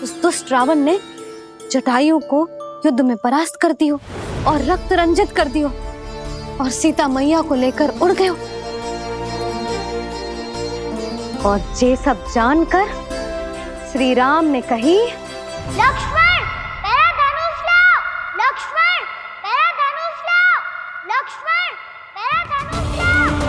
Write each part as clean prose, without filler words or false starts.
उस दुष्ट रावण ने जटायु को युद्ध में परास्त कर दियो और रक्त रंजित कर दियो और सीता मैया को लेकर उड़ गयो। और ये सब जानकर श्री राम ने कही, लक्ष्मण मेरा धनुष लाओ, लक्ष्मण मेरा धनुष लाओ, लक्ष्मण मेरा धनुष लाओ।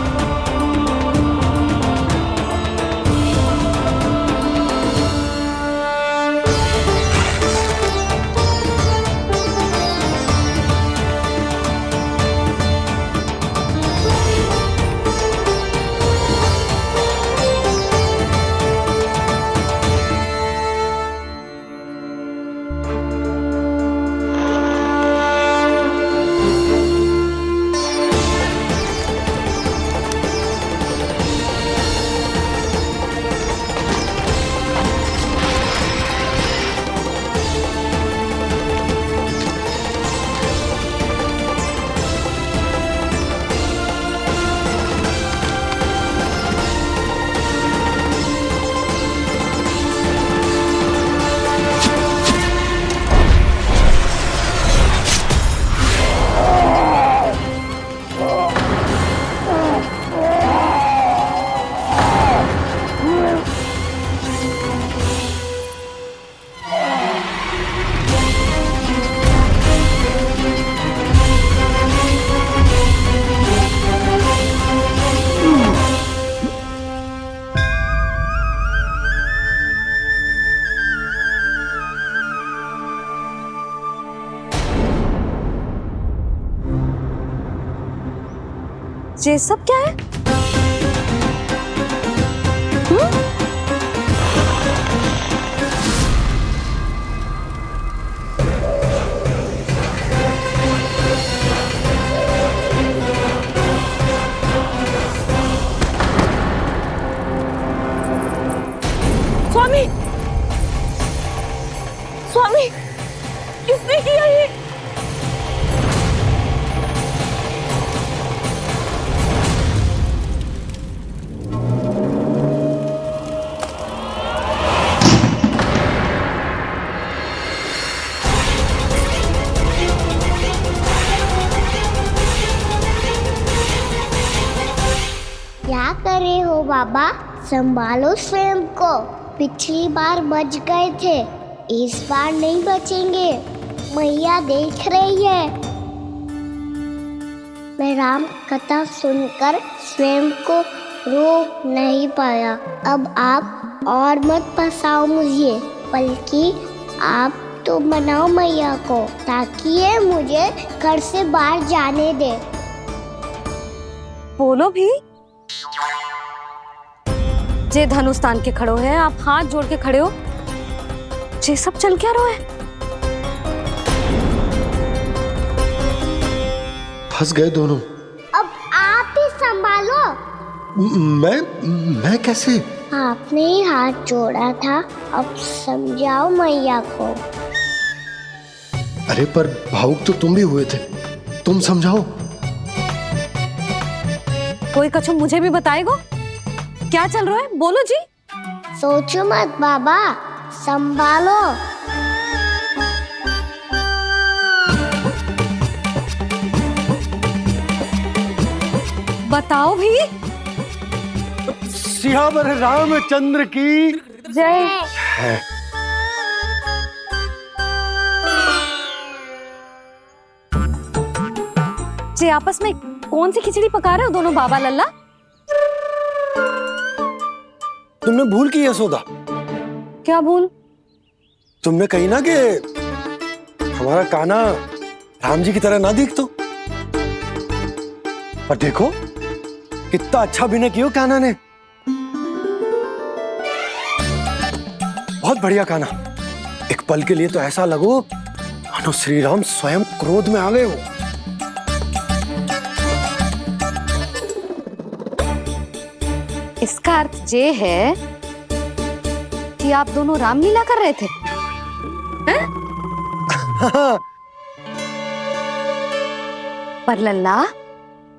ये सब क्या है? स्वामी, स्वामी, किसने किया ये? क्या कर रहे हो बाबा? संभालो स्वयं को। पिछली बार बच गए थे, इस बार नहीं बचेंगे। मैया देख रही है। मैं राम कथा सुनकर स्वयं को रोक नहीं पाया। अब आप और मत फंसाओ मुझे, बल्कि आप तो मनाओ मैया को, ताकि ये मुझे घर से बाहर जाने दे। बोलो भी। जे धनुष तान के खड़ो है, आप हाथ जोड़ के खड़े हो, ये सब चल क्या रहा है? फंस गए दोनों। अब आप ही संभालो। मैं कैसे? आपने ही हाथ जोड़ा था, अब समझाओ मैया को। अरे पर भावुक तो तुम भी हुए थे, तुम समझाओ। कोई कछु मुझे भी बताएगो? क्या चल रहा है? बोलो जी। सोचो मत बाबा, संभालो। बताओ भी। सियावर रामचंद्र की जय। जी आपस में कौन सी खिचड़ी पका रहे हो दोनों बाबा लल्ला? तुमने भूल की यशोदा। क्या भूल? तुमने कही ना कि हमारा कान्हा राम जी की तरह ना दिख तो। पर देखो कितना अच्छा अभिनय किया कान्हा ने। बहुत बढ़िया कान्हा। एक पल के लिए तो ऐसा लगो मानो श्री राम स्वयं क्रोध में आ गए हो। इसका अर्थ ये है कि आप दोनों रामलीला कर रहे थे? हैं? पर लल्ला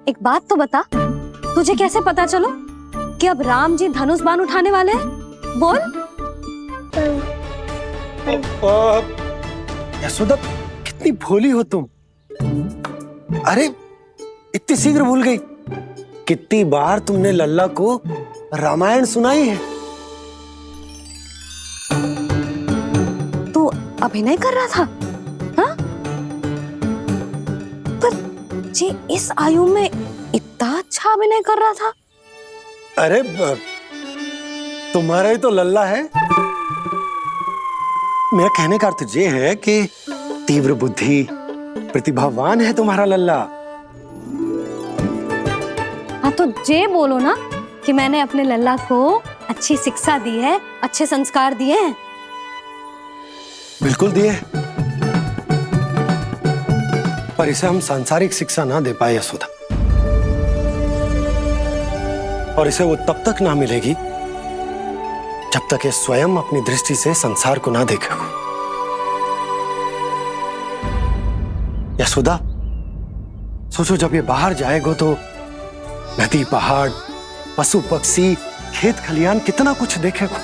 एक बात तो बता, तुझे कैसे पता चलो कि अब राम जी धनुष बाण उठाने वाले हैं? बोल। यशोदा, कितनी भोली हो तुम। अरे इतनी शीघ्र भूल गई। कितनी बार तुमने लल्ला को रामायण सुनाई है। तू अभिनय कर रहा था? हाँ? पर जी इस आयु में इतना अच्छा अभिनय कर रहा था? अरे तुम्हारा ही तो लल्ला है। मेरा कहने का अर्थ ये है कि तीव्र बुद्धि, प्रतिभावान है तुम्हारा लल्ला। हाँ तो ये बोलो ना कि मैंने अपने लल्ला को अच्छी शिक्षा दी है, अच्छे संस्कार दिए हैं। बिल्कुल दिए, पर इसे हम सांसारिक शिक्षा ना दे पाए यशोदा। और इसे वो तब तक ना मिलेगी जब तक ये स्वयं अपनी दृष्टि से संसार को ना देखेगा। यशोदा, सोचो जब ये बाहर जाएगा तो नदी, पहाड़, पशु पक्षी, खेत खलियान कितना कुछ देखेगा।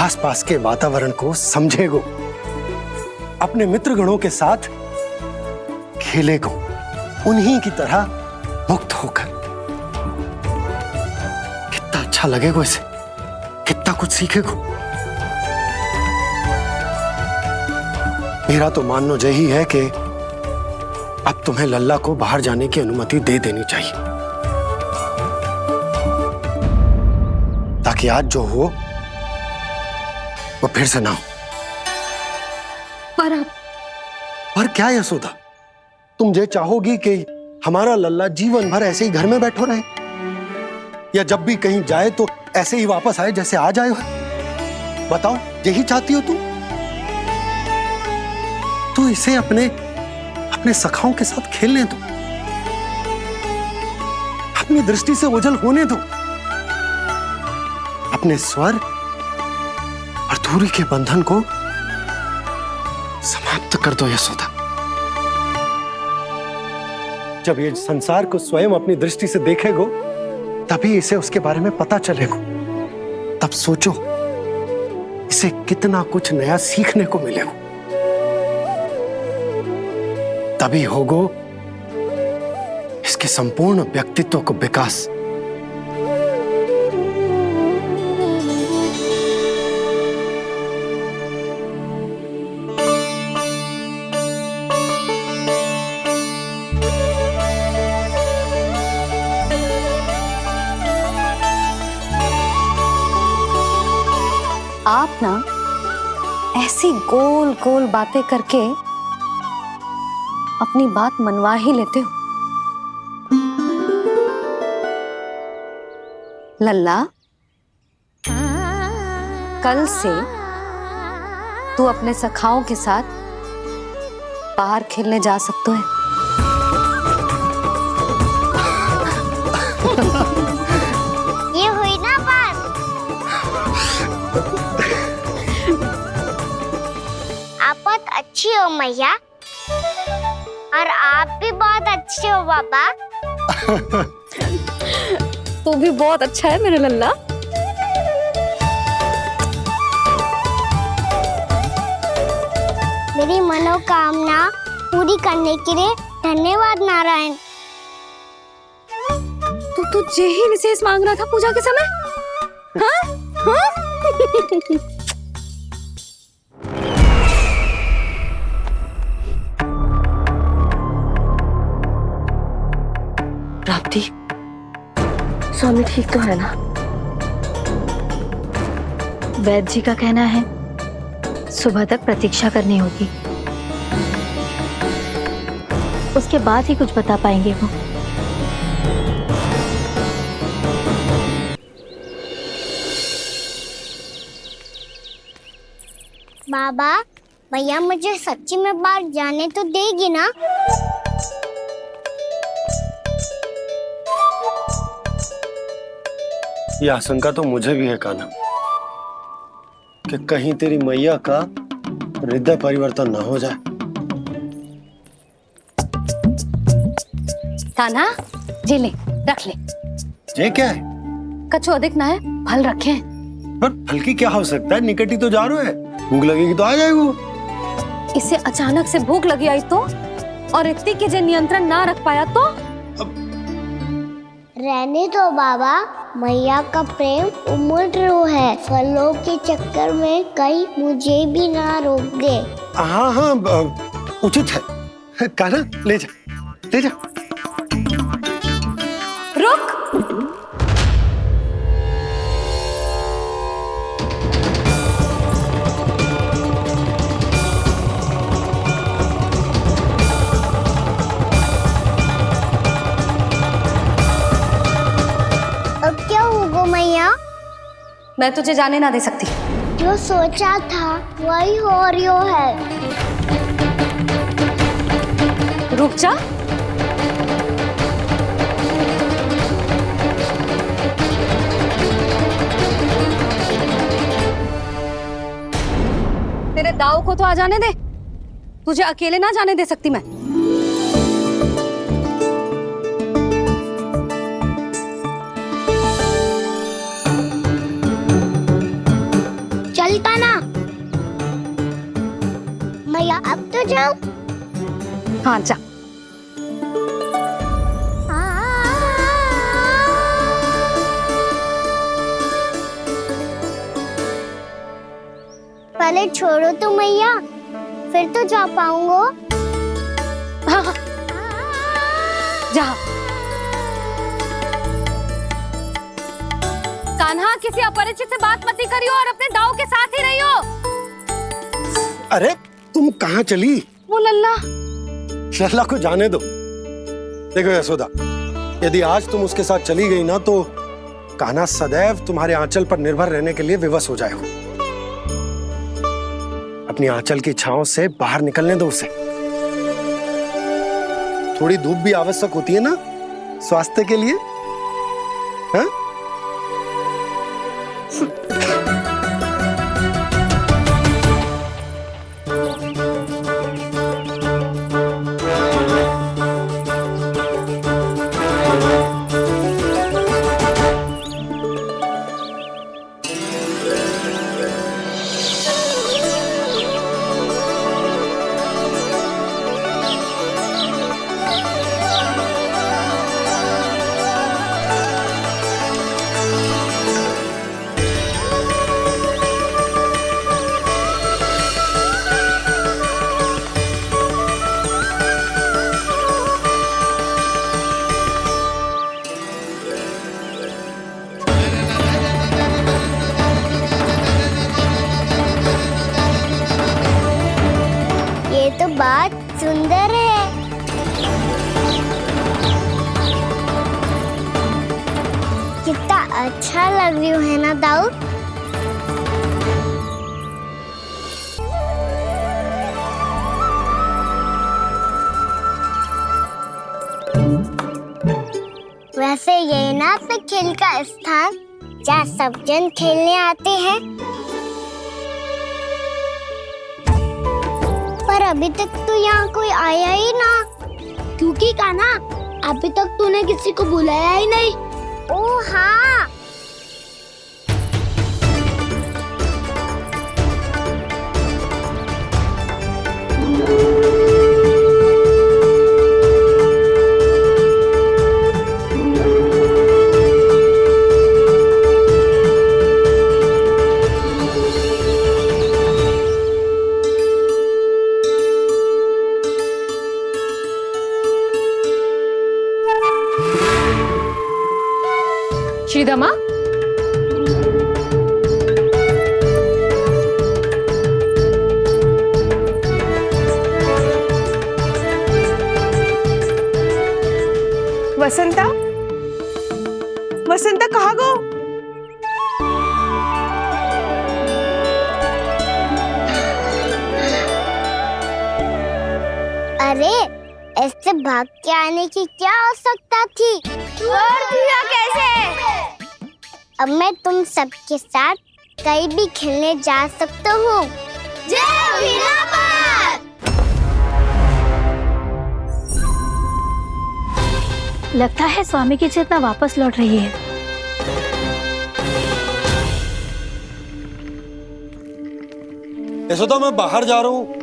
आसपास के वातावरण को समझेगो, अपने मित्रगणों के साथ खेलेगो, उन्हीं की तरह मुक्त होकर। कितना अच्छा लगेगा इसे, कितना कुछ सीखेगो। मेरा तो मानना यही है कि अब तुम्हें लल्ला को बाहर जाने की अनुमति दे देनी चाहिए, ताकि आज जो हो वो फिर से ना हो। पर क्या यशोदा, तुम ये चाहोगी कि हमारा लल्ला जीवन भर ऐसे ही घर में बैठो रहे, या जब भी कहीं जाए तो ऐसे ही वापस आए जैसे आज आए हो? बताओ, यही चाहती हो तुम? तो इसे अपने सखाओं के साथ खेलने दो, अपनी दृष्टि से ओझल होने दो, अपने स्वर और दूरी के बंधन को समाप्त कर दो यशोदा। जब ये संसार को स्वयं अपनी दृष्टि से देखेगो, तभी इसे उसके बारे में पता चलेगा। तब सोचो इसे कितना कुछ नया सीखने को मिलेगा। तभी होगो इसके संपूर्ण व्यक्तित्व को विकास। आप ना ऐसी गोल गोल बातें करके अपनी बात मनवा ही लेते हो। लल्ला, कल से तू अपने सखाओं के साथ बाहर खेलने जा सकते है। ये हुई ना बात। आप बहुत अच्छी हो मैया, और आप भी बहुत अच्छे हो बाबा। तू भी बहुत अच्छा है मेरा लल्ला। मेरी मनोकामना पूरी करने के लिए धन्यवाद नारायण। तू तुझे ही विशेष मांग रहा था पूजा के समय? हाँ? हाँ? प्राप्ति, स्वामी ठीक तो है ना? वैद्य जी का कहना है सुबह तक प्रतीक्षा करनी होगी, उसके बाद ही कुछ बता पाएंगे वो। बाबा, भैया मुझे सच्ची में बाहर जाने तो देगी ना? ये आशंका तो मुझे भी है कान्हा, कि कहीं तेरी मैया का हृदय परिवर्तन ना हो जाए। कान्हा, जे ले, रख ले। ये क्या है? कछु अधिक ना है, फल रखे हैं। पर हल्की क्या हो सकता है, निकट ही तो जा रहे है, भूख लगेगी तो आ जाएगा। इसे अचानक से भूख लगी आई तो, और इतनी के जे नियंत्रण ना रख पाया तो। रहने दो बाबा, मैया का प्रेम उमड़ है, फलों के चक्कर में कहीं मुझे भी ना रोक दे। हाँ हाँ उचित है, कान्हा ले जा ले जा। रुक, अब क्या होगा मैया? मैं तुझे जाने ना दे सकती। जो सोचा था वही हो रही है। रुक जा। तेरे दाव को तो आ जाने दे, तुझे अकेले ना जाने दे सकती मैं। चल कान्हा, मैया अब तो जाओ। हाँ जा। पहले छोड़ो तो मैया, फिर तो जा पाऊंगा। हाँ हाँ जा। कान्हा, किसी अपरिचित से बात मत करियो और अपने दाव के साथ ही रहियो। अरे तुम कहाँ चली? वो लल्ला। लल्ला को जाने दो। देखो यशोदा, यदि आज तुम उसके साथ चली गई ना तो कान्हा सदैव तुम्हारे आंचल पर निर्भर रहने के लिए विवश हो जाएगा। अपनी आंचल की छांव से बाहर निकलने दो उसे। थोड़ी धूप भी आवश्यक होती है ना स्वास्थ्य के लिए, हाँ? ये तो बात सुंदर है। कितना अच्छा लग रही है ना दाऊ? वैसे ये ना तो खेल का स्थान जहाँ सब जन खेलने आते हैं, पर अभी तक तो यहाँ कोई आया ही ना। क्योंकि कान्हा, अभी तक तूने किसी को बुलाया ही नहीं। ओ हाँ, श्रीदमा, वसंता, वसंता कहाँ गो? अरे ऐसे भाग के आने की क्या आवश्यकता थी? छोड़ दिया कैसे? अब मैं तुम सबके साथ कहीं भी खेलने जा सकता हूँ। जय वीरापात! लगता है स्वामी की चेतना वापस लौट रही है। यशोदा मैं बाहर जा रहा हूँ।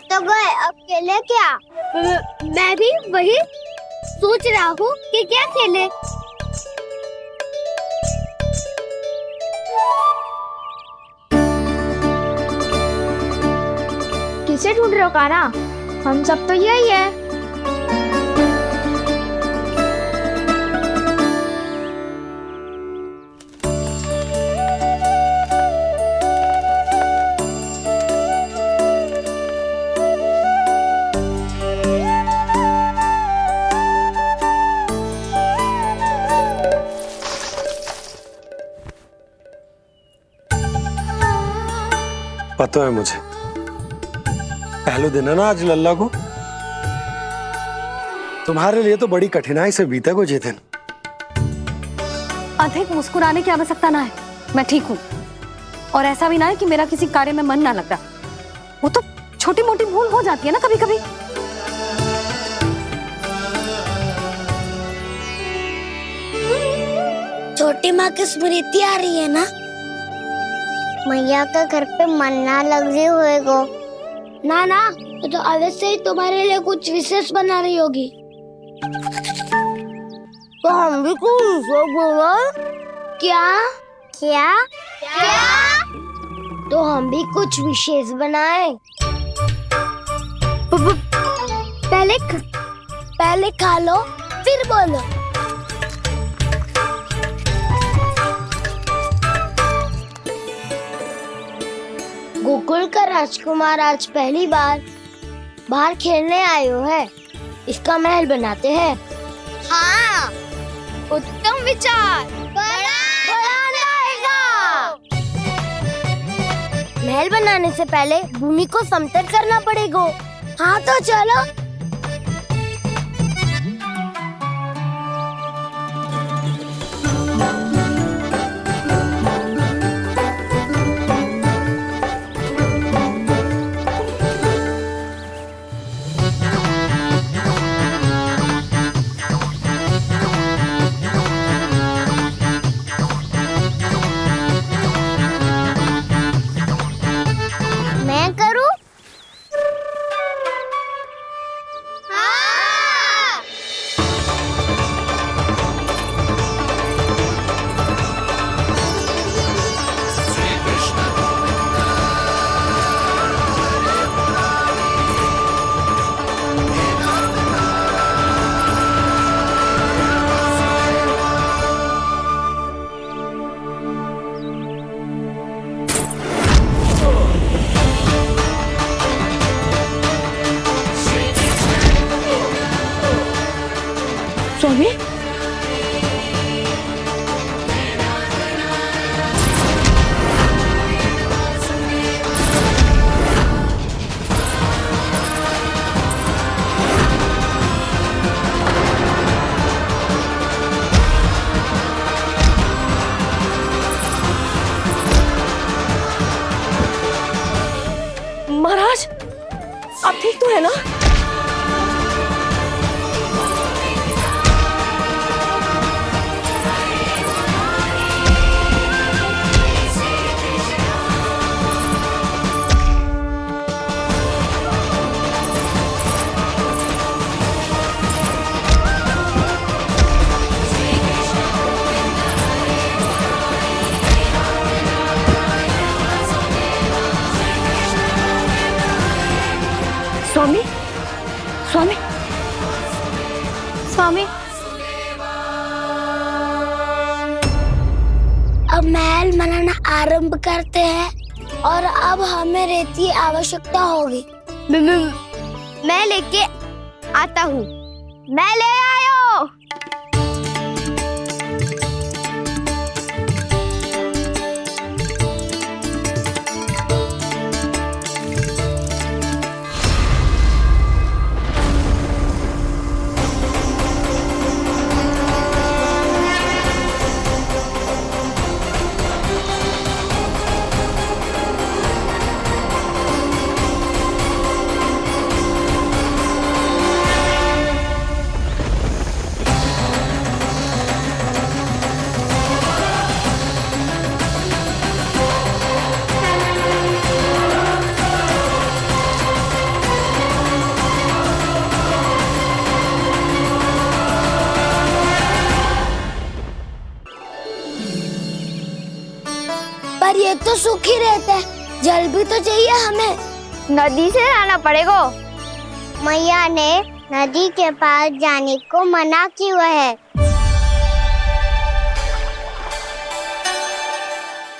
तो गए, अब खेले क्या? मैं भी वही सोच रहा हूँ कि क्या खेले। किसे ढूंढ रहे हो काना? हम सब तो यही है। पता है मुझे, पहले दिन है ना आज लल्ला को। तुम्हारे लिए तो बड़ी कठिनाई से बीता को जितिन। अधिक मुस्कुराने की आवश्यकता ना है, मैं ठीक हूँ। और ऐसा भी ना है कि मेरा किसी कार्य में मन ना लग रहा। वो तो छोटी मोटी भूल हो जाती है ना कभी कभी। छोटी माँ की स्मृति आ रही है ना? मैया का घर पे मन ना लग रही होएगो। ना ना, तो अवश्य ही तुम्हारे लिए कुछ विशेष बना रही होगी। तो हम भी कुछ विशेष बनाए? क्या क्या क्या? तो हम भी कुछ विशेष बनाए। पहले खा लो फिर बोलो। गोकुल का राजकुमार आज पहली बार बाहर खेलने आए हो है, इसका महल बनाते हैं। हाँ, उत्तम विचार। बनाना आएगा। महल बनाने से पहले भूमि को समतल करना पड़ेगा। हाँ तो चलो। मैं करूं? हाँ। स्वामी, आप ठीक तो है ना? स्वामी, स्वामी, स्वामी। अब महल बनाना आरंभ करते हैं और अब हमें रेत की आवश्यकता होगी। मैं लेके आता हूँ। मैं ले आयो। पर ये तो सूखी रहता है, जल भी तो चाहिए हमें। नदी से लाना पड़ेगा। मैया ने नदी के पास जाने को मना किया है।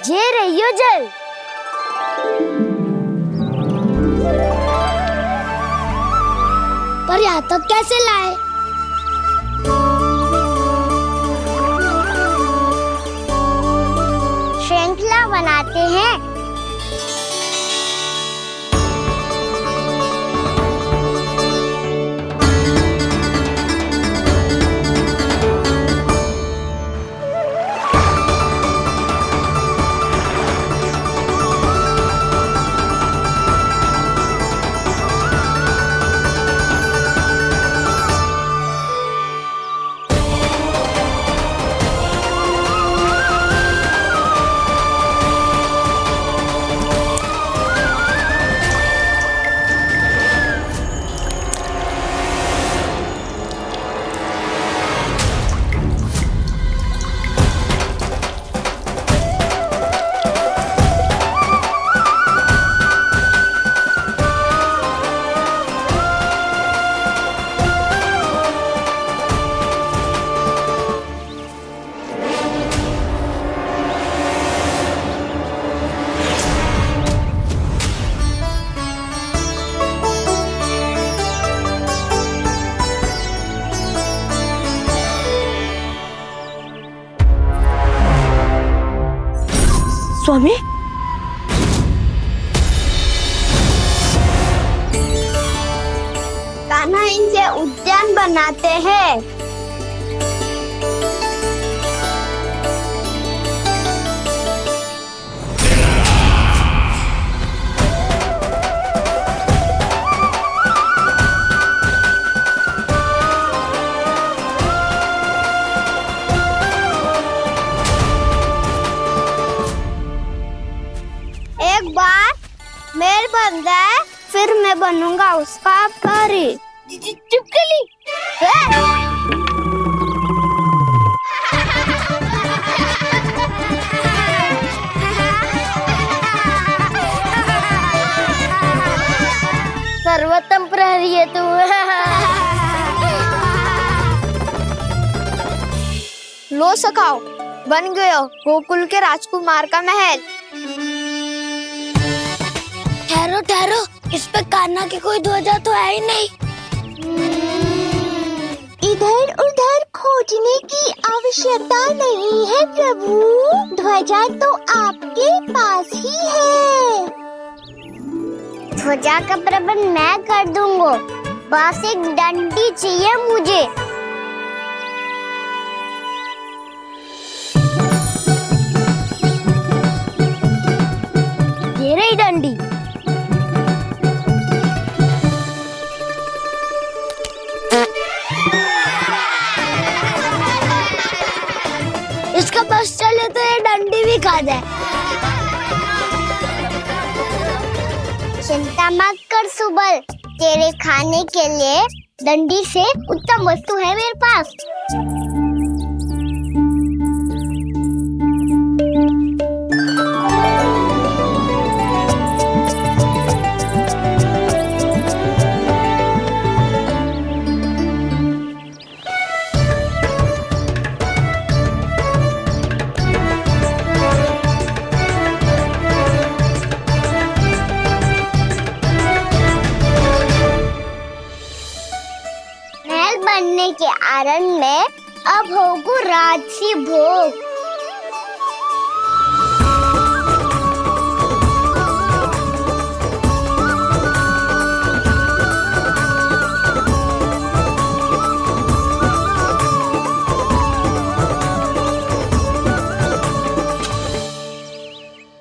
ये रहियो जल। पर यहाँ तक कैसे लाए? श्रृंखला बनाते हैं। स्वामी, कान्हा इनसे उद्यान बनाते हैं। एक बार मेल बन जाए फिर मैं बनूंगा उसका परी। चिपकली। सर्वोत्तम प्रहरी है तू। लो सखाओ, बन गयो गोकुल के राजकुमार का महल। ठहरो ठहरो, इस पे कान्हा की कोई ध्वजा तो है ही नहीं। इधर उधर खोजने की आवश्यकता नहीं है प्रभु, ध्वजा तो आपके पास ही है। ध्वजा का प्रबंध मैं कर दूंगा, बस एक डंडी चाहिए मुझे। ये रही डंडी। स्वाद है। चिंता मत कर सुबल, तेरे खाने के लिए डंडी से उत्तम वस्तु है मेरे पास। महल बनने के आनंद में अब होगू राजसी भोग।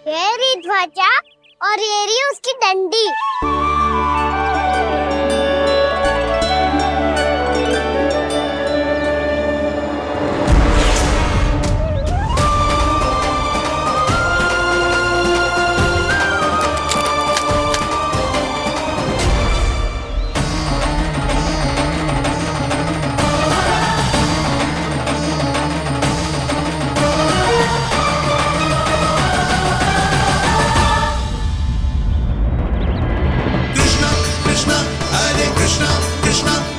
ये रही ध्वजा और ये रही उसकी डंडी।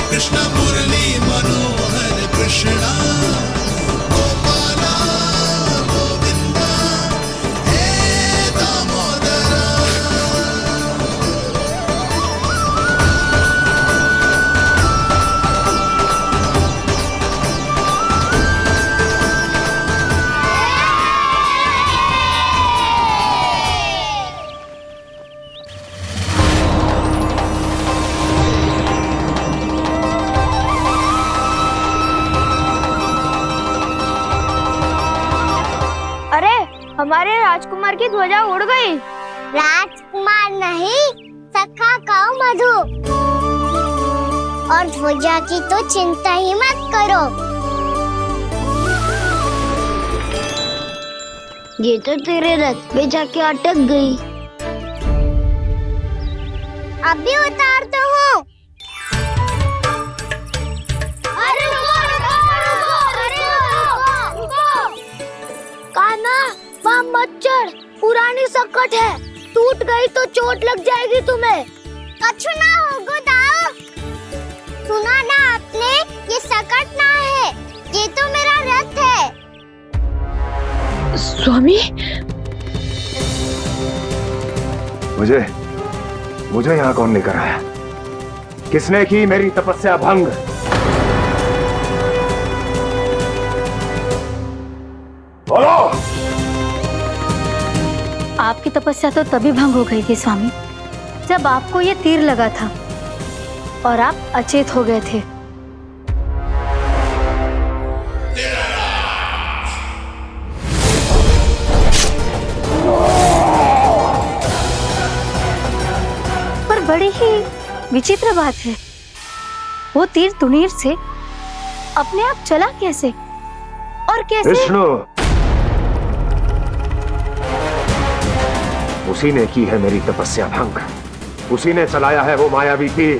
कृष्ण मुरली मनोहर कृष्णा गोपाला गोविंदा हे दामोदरा। अरे हमारे राजकुमार की ध्वजा उड़ गई। राजकुमार नहीं, सखा कहो मधु। और ध्वजा की तो चिंता ही मत करो। ये तो तेरे रथ पे जाके अटक गई। अभी उतारता हूँ। अरे रुको, कान्हा, वहाँ मत चढ़, पुरानी सकट है, टूट गई तो चोट लग जाएगी तुम्हें। कछु ना होगा दाऊ। सुना ना आपने, ये सकट ना है, ये तो मेरा रथ है। स्वामी, मुझे यहाँ कौन लेकर आया? किसने की मेरी तपस्या भंग? बोलो। आपकी तपस्या तो तभी भंग हो गई थी स्वामी, जब आपको ये तीर लगा था और आप अचेत हो गए थे। पर बड़ी ही विचित्र बात है, वो तीर तुनीर से अपने आप चला कैसे और कैसे? विष्णु, उसी ने की है मेरी तपस्या भंग, उसी ने चलाया है वो मायावी तीर।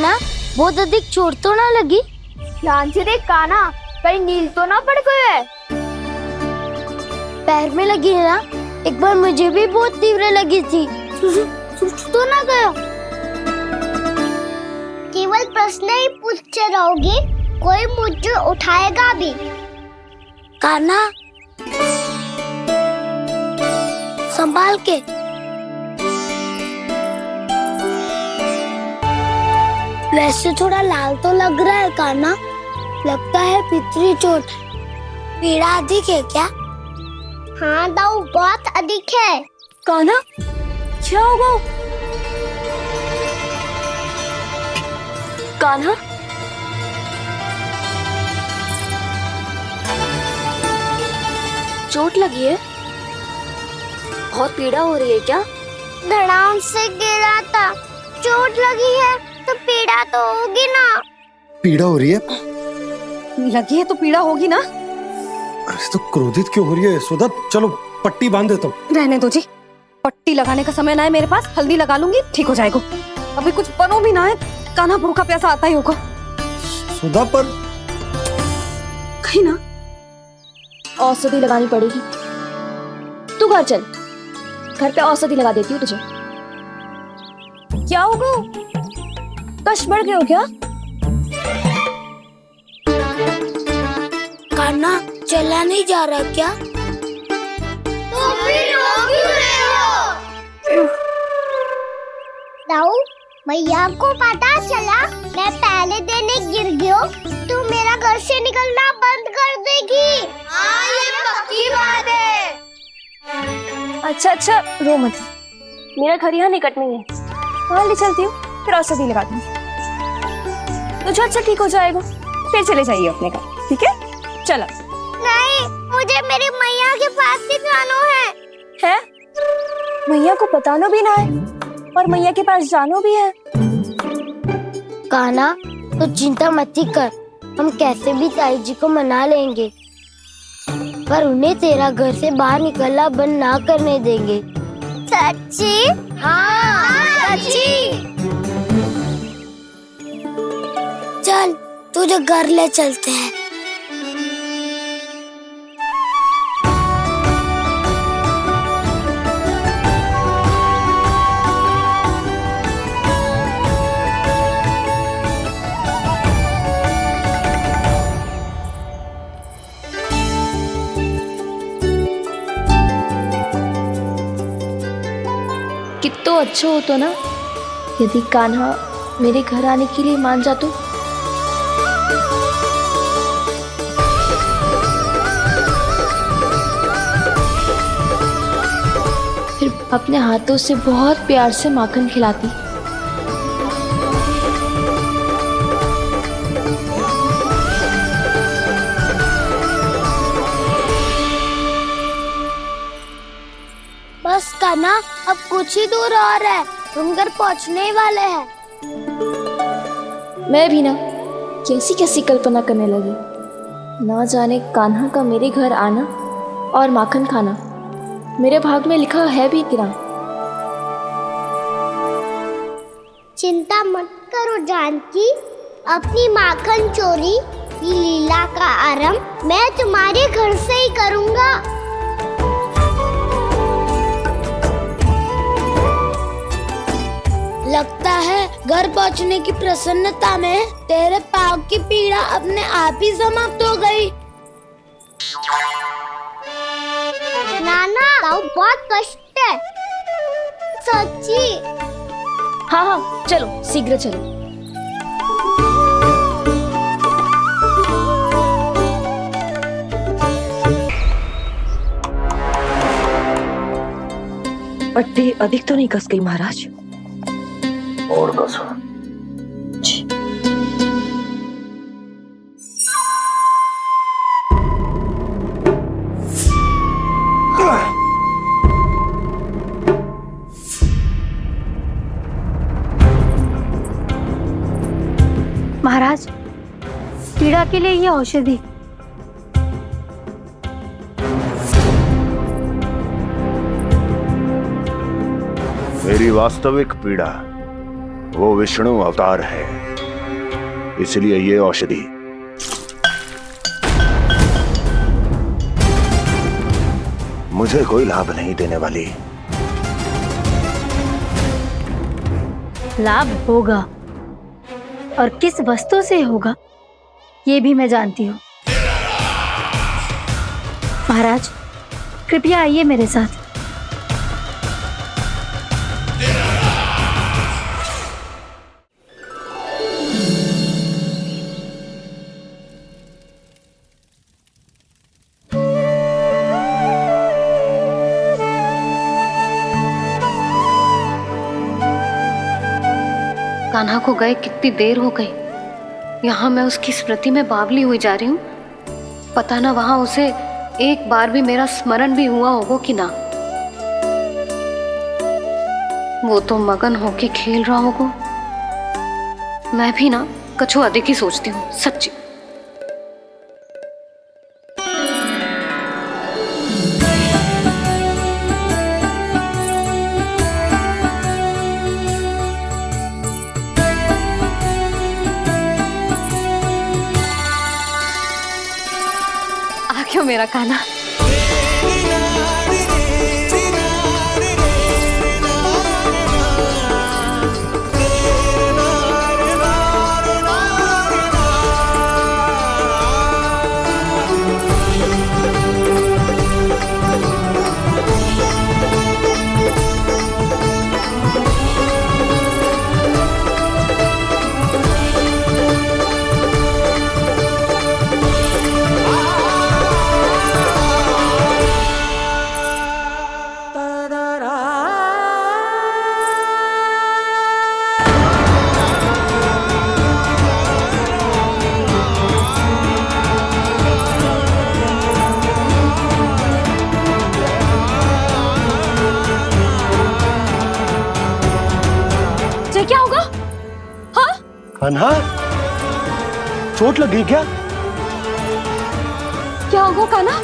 कान्हा, बहुत अधिक चोट तो ना लगी? ध्यान से देख कान्हा, कहीं नील तो ना पड़ गए? पैर में लगी है ना? एक बार मुझे भी बहुत तीव्र लगी थी। सूझ तो ना गया? केवल प्रश्न ही पूछते रहोगे, कोई मुझे उठाएगा भी? कान्हा, संभाल के। वैसे थोड़ा लाल तो लग रहा है कान्हा, लगता है पितरी चोट। पीड़ा अधिक है क्या? हाँ दाऊ, बहुत अधिक है। कान्हा, क्या होगा? कान्हा, चोट लगी है? बहुत पीड़ा हो रही है क्या? धड़ाम से गिरा था, चोट लगी है तो पीड़ा तो होगी ना। पीड़ा हो रही है? लगी है तो पीड़ा होगी ना। अरे तो क्रोधित क्यों हो रही है यशोदा? चलो पट्टी बांध देता हूँ। रहने दो जी, पट्टी लगाने का समय ना है मेरे पास। हल्दी लगा लूंगी, ठीक हो जाएगा। अभी कुछ बनो भी ना है, कान्हा भूखा प्यासा आता ही होगा। सुधा पर कहीं ना औषधि लगानी पड़ेगी। तू घर चल, घर पे औषधि लगा देती हूँ तुझे। क्या होगा? कष्ट बढ़ गए हो क्या? कान्हा, चला नहीं जा रहा क्या? तो फिर रो क्यों रहे हो? दाऊ, भैया को पता चला मैं पहले दिन ही गिर गया तो मेरा घर से निकलना बंद कर देगी। हाँ, ये पक्की बात है। अच्छा, रो मत। मेरा घर यहाँ निकट नहीं है, वहाँ ले चलती हूँ, फिर औषधि लगा दूंगी। तुझे अच्छा ठीक हो जाएगा, फिर चले जाइए अपने घर, ठीक है? चलो। नहीं, मुझे मेरी मैया के पास ही जाना है। मैया को बताना भी ना है और मैया के पास जानो भी है। कान्हा, तो चिंता मत ही कर, हम कैसे भी ताई जी को मना लेंगे, पर उन्हें तेरा घर से बाहर निकलना बंद ना करने देंगे। सच्ची? हाँ, सच्ची। चल, तुझे घर ले चलते हैं। कितना अच्छा हो तो ना यदि कान्हा मेरे घर आने के लिए मान जा तो। फिर अपने हाथों से बहुत प्यार से माखन खिलाती। बस कान्हा, अब कुछ ही दूर और है, हम घर पहुँचने ही वाले हैं। मैं भी ना कैसी कैसी कल्पना करने लगी, ना जाने कान्हा का मेरे घर आना और माखन खाना मेरे भाग में लिखा है भी कि ना। चिंता मत करो जानकी, अपनी माखन चोरी की लीला का आरंभ मैं तुम्हारे घर से ही करूँगा। लगता है घर पहुंचने की प्रसन्नता में तेरे पाँव की पीड़ा अपने आप ही समाप्त हो गई। नाना, पाँव बहुत कष्ट है। सच्ची? हाँ, चलो शीघ्र चलो। पट्टी अधिक तो नहीं कस गई महाराज? और कसो। महाराज, पीड़ा के लिए ये औषधि। मेरी वास्तविक पीड़ा वो विष्णु अवतार है इसलिए ये औषधि मुझे कोई लाभ नहीं देने वाली। लाभ होगा, और किस वस्तु से होगा ये भी मैं जानती हूँ। महाराज, कृपया आइए मेरे साथ। कान्हा को गए कितनी देर हो गई। यहाँ मैं उसकी स्मृति में बावली हुई जा रही हूँ। पता ना वहां उसे एक बार भी मेरा स्मरण भी हुआ होगा कि ना। वो तो मगन होके खेल रहा होगा। मैं भी ना कछु अधिक ही सोचती हूँ, सच्ची। क्यों मेरा कान्हा? क्या होगा? हाँ? कान्हा, चोट लगी क्या? क्या होगा कान्हा?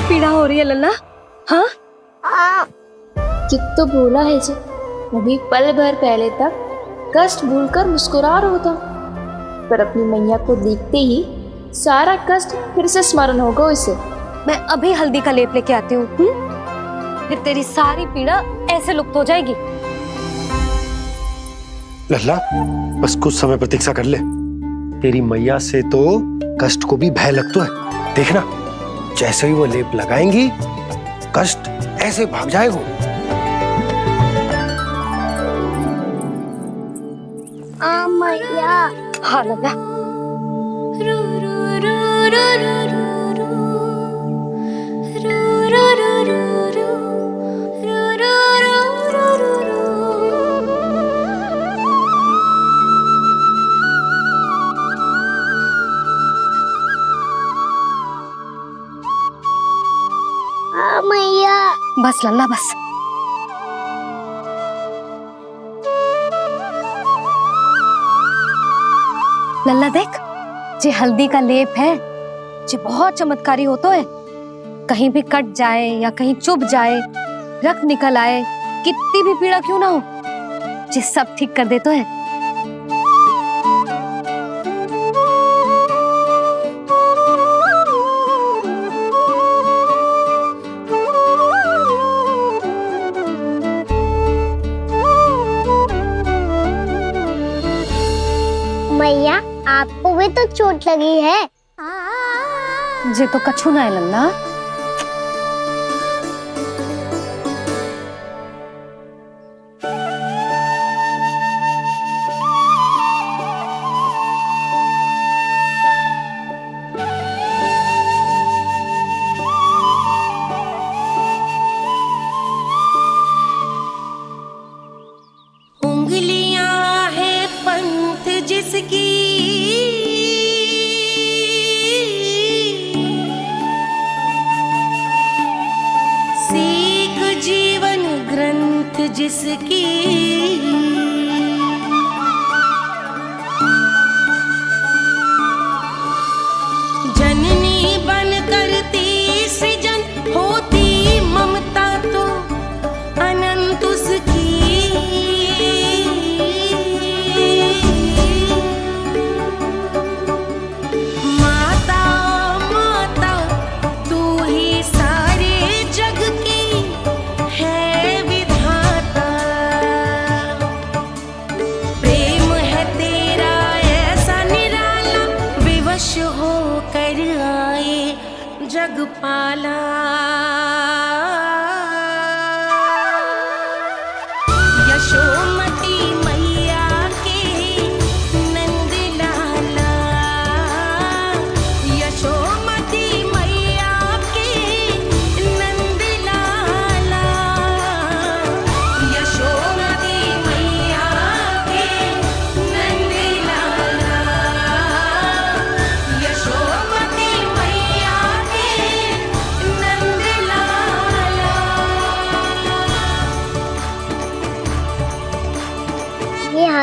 पीड़ा हो रही है लल्ला? हाँ? कित तो बोला है जी, अभी पल भर पहले तक कष्ट भूलकर मुस्कुरा रहा था, पर अपनी मैया को देखते ही सारा कष्ट फिर से स्मरण होगा उसे। मैं अभी हल्दी का लेप लेके आती हूँ। फिर तेरी सारी पीड़ा ऐसे लुप्त हो जाएगी। लल्ला, बस कुछ समय प्रतीक्षा कर ले। तेरी मैया से तो कष्ट को भी भय लगता है। देखना, जैसे ही वो लेप लगाएंगी, कष्ट ऐसे भाग जाएगा। मैया। हाँ लल्ला। मैया। बस लल्ला बस। लल्ला देख, जे हल्दी का लेप है, जे बहुत चमत्कारी होता है। कहीं भी कट जाए या कहीं चुभ जाए, रक्त निकल आए, कितनी भी पीड़ा क्यों ना हो, जे सब ठीक कर देता है। मैया, आपको भी तो चोट लगी है। जे तो कछु ना है लल्ला। उंगलियां है पंथ जिसकी, सीख जीवन ग्रंथ जिसकी, जननी बन करती सृजन होती ममता तो अनंत उसकी।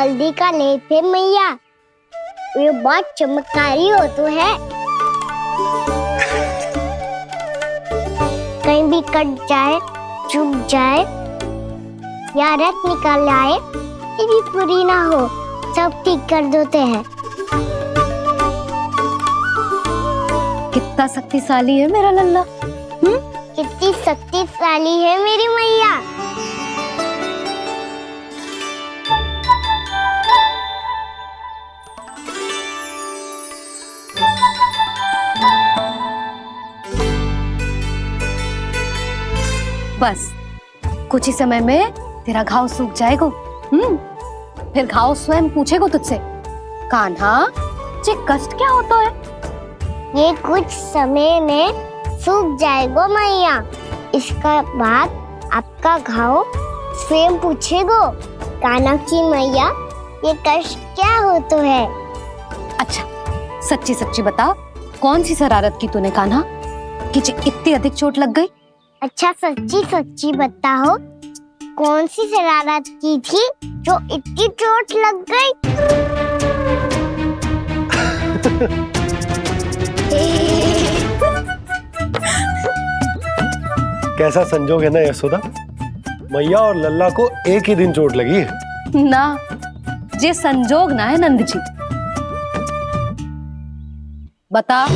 हल्दी का लेप है मैया, ये बहुत चमत्कारी हो तो है। कहीं भी कट जाए, चुभ जाए या रक्त निकल आए, ये भी पूरी ना हो, सब ठीक कर देते हैं। कितना शक्तिशाली है मेरा लल्ला। कितनी शक्तिशाली है मेरी मैया। बस कुछ ही समय में तेरा घाव सूख जाएगा। फिर घाव स्वयं पूछेगा तुझसे, कान्हा ये कष्ट क्या होता है? ये कुछ समय में सूख जाएगा मैया। इसका बाद आपका घाव स्वयं पूछेगो, कान्हा की मैया ये कष्ट क्या होता है। अच्छा सच्ची सच्ची बता, कौन सी शरारत की तूने कान्हा कि इतनी अधिक चोट लग गई? अच्छा सच्ची सच्ची बताओ, कौन सी शरारत की थी जो इतनी चोट लग गई? कैसा संजोग है ना यशोदा, मैया और लल्ला को एक ही दिन चोट लगी है। ना ये संजोग ना है नंद जी। बता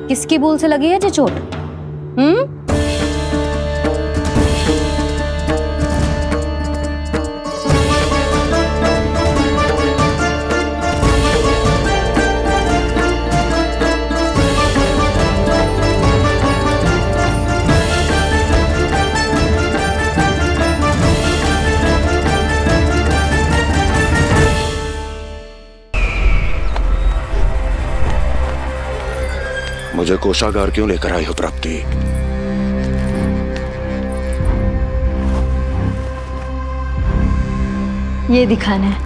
किसकी भूल से लगी है ये चोट? मुझे कोषागार क्यों लेकर आई हो प्राप्ति? ये दिखाना है।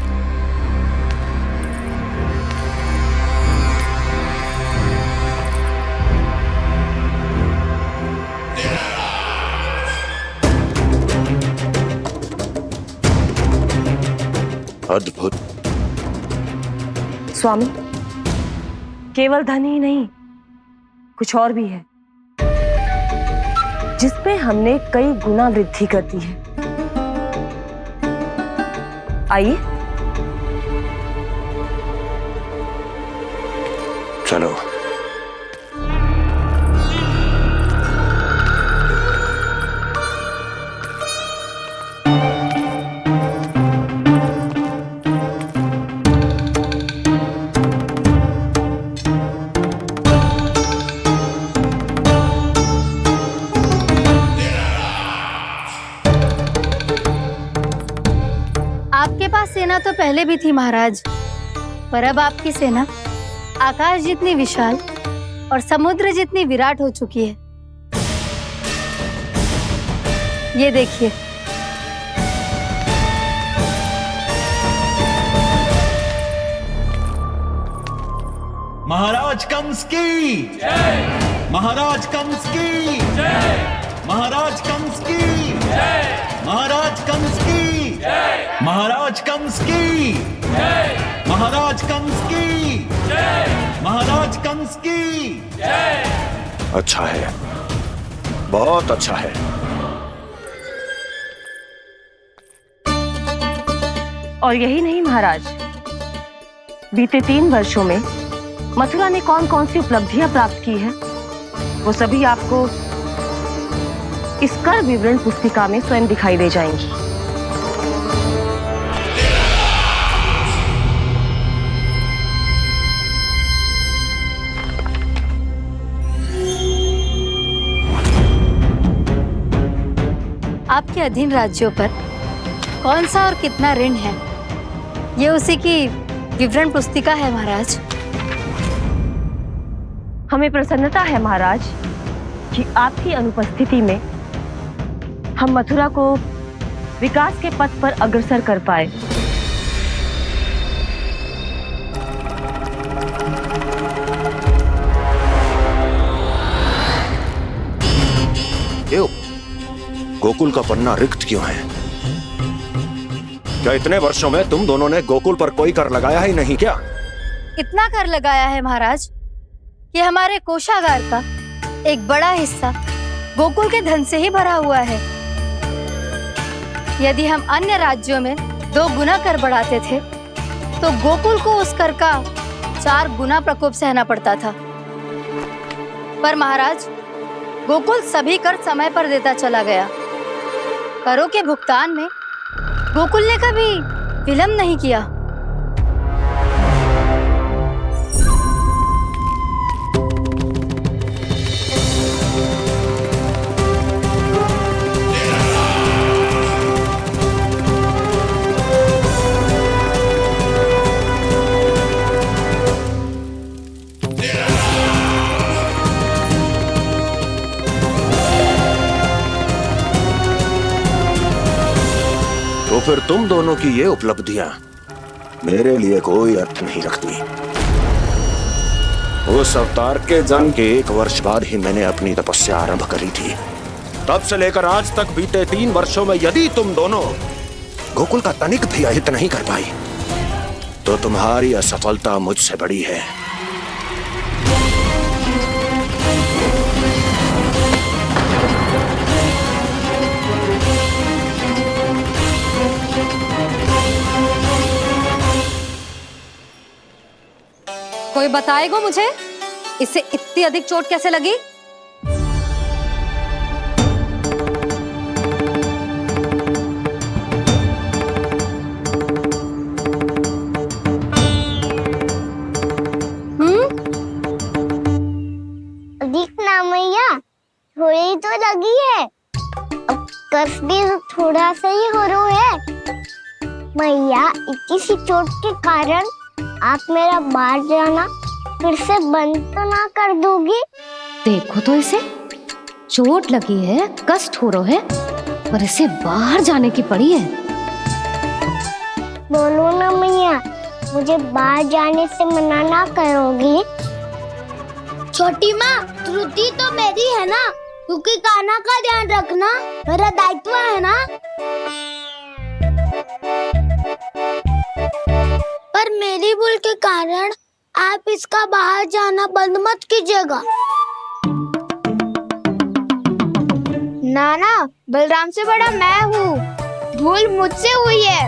अद्भुत। स्वामी, केवल धन ही नहीं, कुछ और भी है जिसमें हमने कई गुना वृद्धि कर दी है। आइए चलो। आपके पास सेना तो पहले भी थी महाराज, पर अब आपकी सेना आकाश जितनी विशाल और समुद्र जितनी विराट हो चुकी है। ये देखिए। महाराज कंस की जय, महाराज कंस की जय, महाराज कंस की जय, महाराज कंस की जय, महाराज कंस की जय, महाराज कंस की जय, महाराज कंस की जय। अच्छा है, बहुत अच्छा है। और यही नहीं महाराज, बीते 3 वर्षों में मथुरा ने कौन कौन सी उपलब्धियां प्राप्त की है, वो सभी आपको इस कर विवरण पुस्तिका में स्वयं दिखाई दे जाएंगी। आपके अधीन राज्यों पर कौन सा और कितना ऋण है, ये उसी की विवरण पुस्तिका है महाराज। हमें प्रसन्नता है महाराज कि आपकी अनुपस्थिति में हम मथुरा को विकास के पथ पर अग्रसर कर पाए। क्यों? गोकुल का पन्ना रिक्त क्यों है? क्या इतने वर्षों में तुम दोनों ने गोकुल पर कोई कर लगाया ही नहीं क्या? इतना कर लगाया है महाराज कि हमारे कोषागार का एक बड़ा हिस्सा गोकुल के धन से ही भरा हुआ है। यदि हम अन्य राज्यों में 2 गुना कर बढ़ाते थे तो गोकुल को उस कर का 4 गुना प्रकोप सहना पड़ता था। पर महाराज, गोकुल सभी कर समय पर देता चला गया। करों के भुगतान में गोकुल ने कभी विलंब नहीं किया। तो फिर तुम दोनों की ये उपलब्धियां मेरे लिए कोई अर्थ नहीं रखती। उस अवतार के जन्म के 1 वर्ष बाद ही मैंने अपनी तपस्या आरंभ करी थी। तब से लेकर आज तक बीते 3 वर्षों में यदि तुम दोनों गोकुल का तनिक भी अहित नहीं कर पाई तो तुम्हारी असफलता मुझसे बड़ी है। कोई बताएगा मुझे इसे इतनी अधिक चोट कैसे लगी? अधिक ना मैया, थोड़ी तो लगी है। अब कष्ट भी थोड़ा सा ही हो रहा है। मैया, इतनी सी चोट के कारण आप मेरा बाहर जाना फिर से बंद तो ना कर दोगी? देखो तो इसे, चोट लगी है, कष्ट हो रहा है, पर इसे बाहर जाने की पड़ी है। बोलो ना मैया, मुझे बाहर जाने से मना ना करोगी? छोटी माँ, त्रुटि तो मेरी है ना, क्योंकि कान्हा का ध्यान रखना मेरा दायित्व है ना। पर मेरी भूल के कारण आप इसका बाहर जाना बंद मत कीजिएगा। नाना, बलराम से बड़ा मैं हूँ, भूल मुझसे हुई है,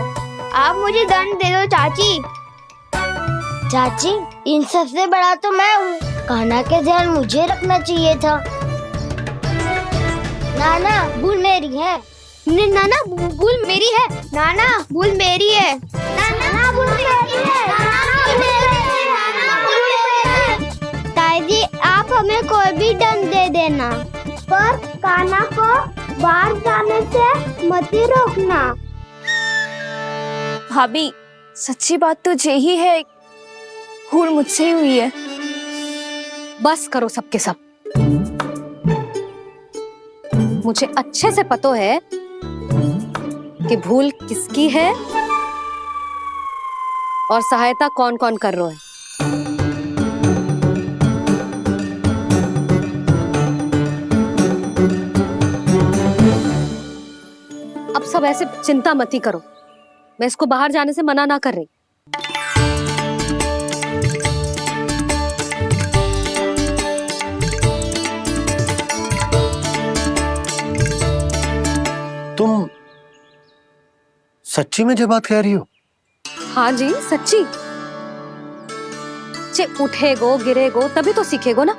आप मुझे दंड दे दो चाची। चाची, इन सबसे बड़ा तो मैं हूँ, कान्हा के ध्यान मुझे रखना चाहिए था। नाना, भूल मेरी है। नाना, भूल मेरी है। नाना, भूल मेरी है। नाना, भूल मेरी है। ताई जी, आप हमें कोई भी दंड दे देना, पर कान्हा को बाहर जाने से मत ही रोकना। भाभी, सच्ची बात तो यही है, भूल मुझसे ही हुई है। बस करो सबके सब। मुझे अच्छे से पता है कि भूल किसकी है और सहायता कौन कौन कर रहा है। अब सब ऐसे चिंता मत ही करो, मैं इसको बाहर जाने से मना ना कर रही। तुम सच्ची में ये बात कह रही हो? हाँ जी, सच्ची। जे उठेगो गिरेगो तभी तो सीखेगो ना।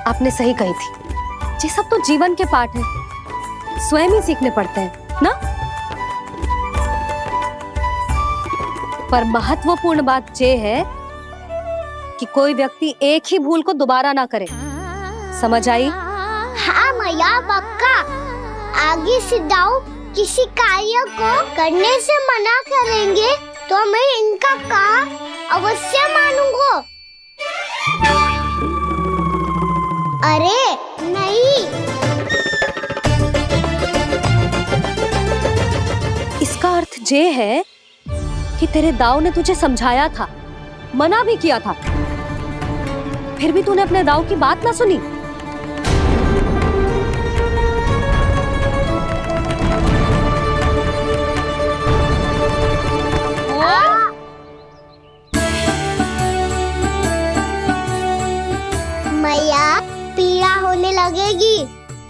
आपने सही कही थी, ये सब तो जीवन के पाठ है, स्वयं ही सीखने पड़ते हैं ना। पर महत्वपूर्ण बात ये है कि कोई व्यक्ति एक ही भूल को दोबारा ना करे, समझ आई? हाँ मैया, पक्का। आगे से दाऊ किसी कार्य को करने से मना करेंगे तो मैं इनका काम अवश्य मानूंगा। अरे नहीं, इसका अर्थ ये है कि तेरे दाऊ ने तुझे समझाया था, मना भी किया था, फिर भी तूने अपने दाऊ की बात ना सुनी। लगेगी।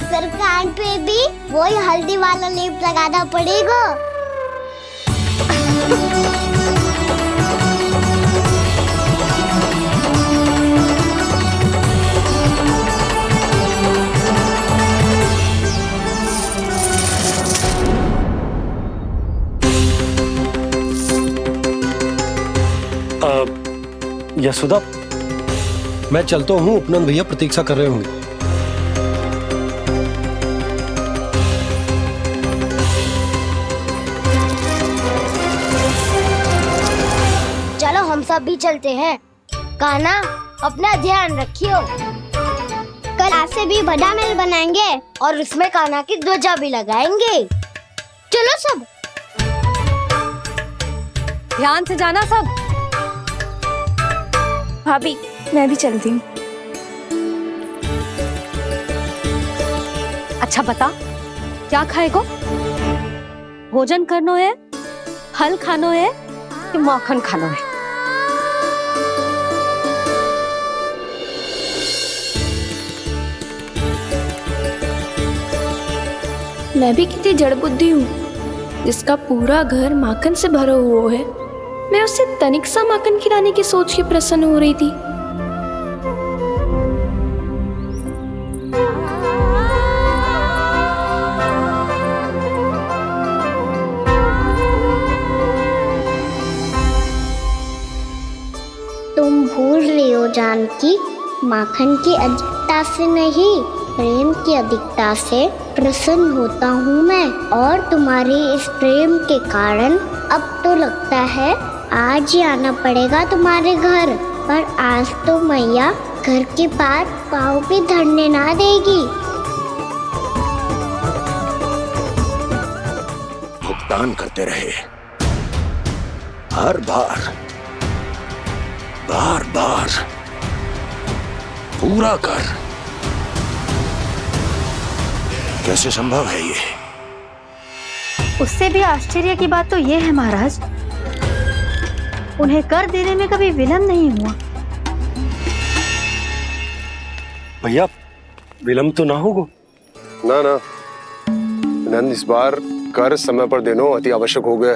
फिर कान पे भी वही हल्दी वाला लेप लगाना पड़ेगा। यशोदा, मैं चलता हूँ, उपनंद भैया प्रतीक्षा कर रहे होंगे। चलो हम सब भी चलते हैं। कान्हा, अपना ध्यान रखियो। कल ऐसे भी बड़ा महल बनाएंगे और उसमें कान्हा की ध्वजा भी लगाएंगे। चलो सब। ध्यान से जाना सब। भाभी, मैं भी चलती हूँ। अच्छा बता, क्या खाएगो? भोजन करनो है, फल खानो है कि माखन खानो है? मैं भी कितनी जड़ बुद्धि हूँ जिसका पूरा घर माखन से भरा हुआ है। मैं उससे तनिक सा माखन खिलाने की सोच के प्रसन्न हो रही थी। तुम भूल रही हो जानकी, माखन की अधिकता से नहीं, प्रेम की अधिकता से प्रसन्न होता हूँ मैं। और तुम्हारे इस प्रेम के कारण अब तो लगता है आज ही आना पड़ेगा तुम्हारे घर। पर आज तो मैया घर के पास पाँव भी धरने ना देगी। भुगतान करते रहे, हर बार बार बार पूरा कर। कैसे संभव है ये? उससे भी आश्चर्य की बात तो ये है महाराज, उन्हें कर देने में कभी विलंब नहीं हुआ। भैया, विलंब तो ना होगा? ना ना नंद, इस बार कर समय पर देना अति आवश्यक हो गया।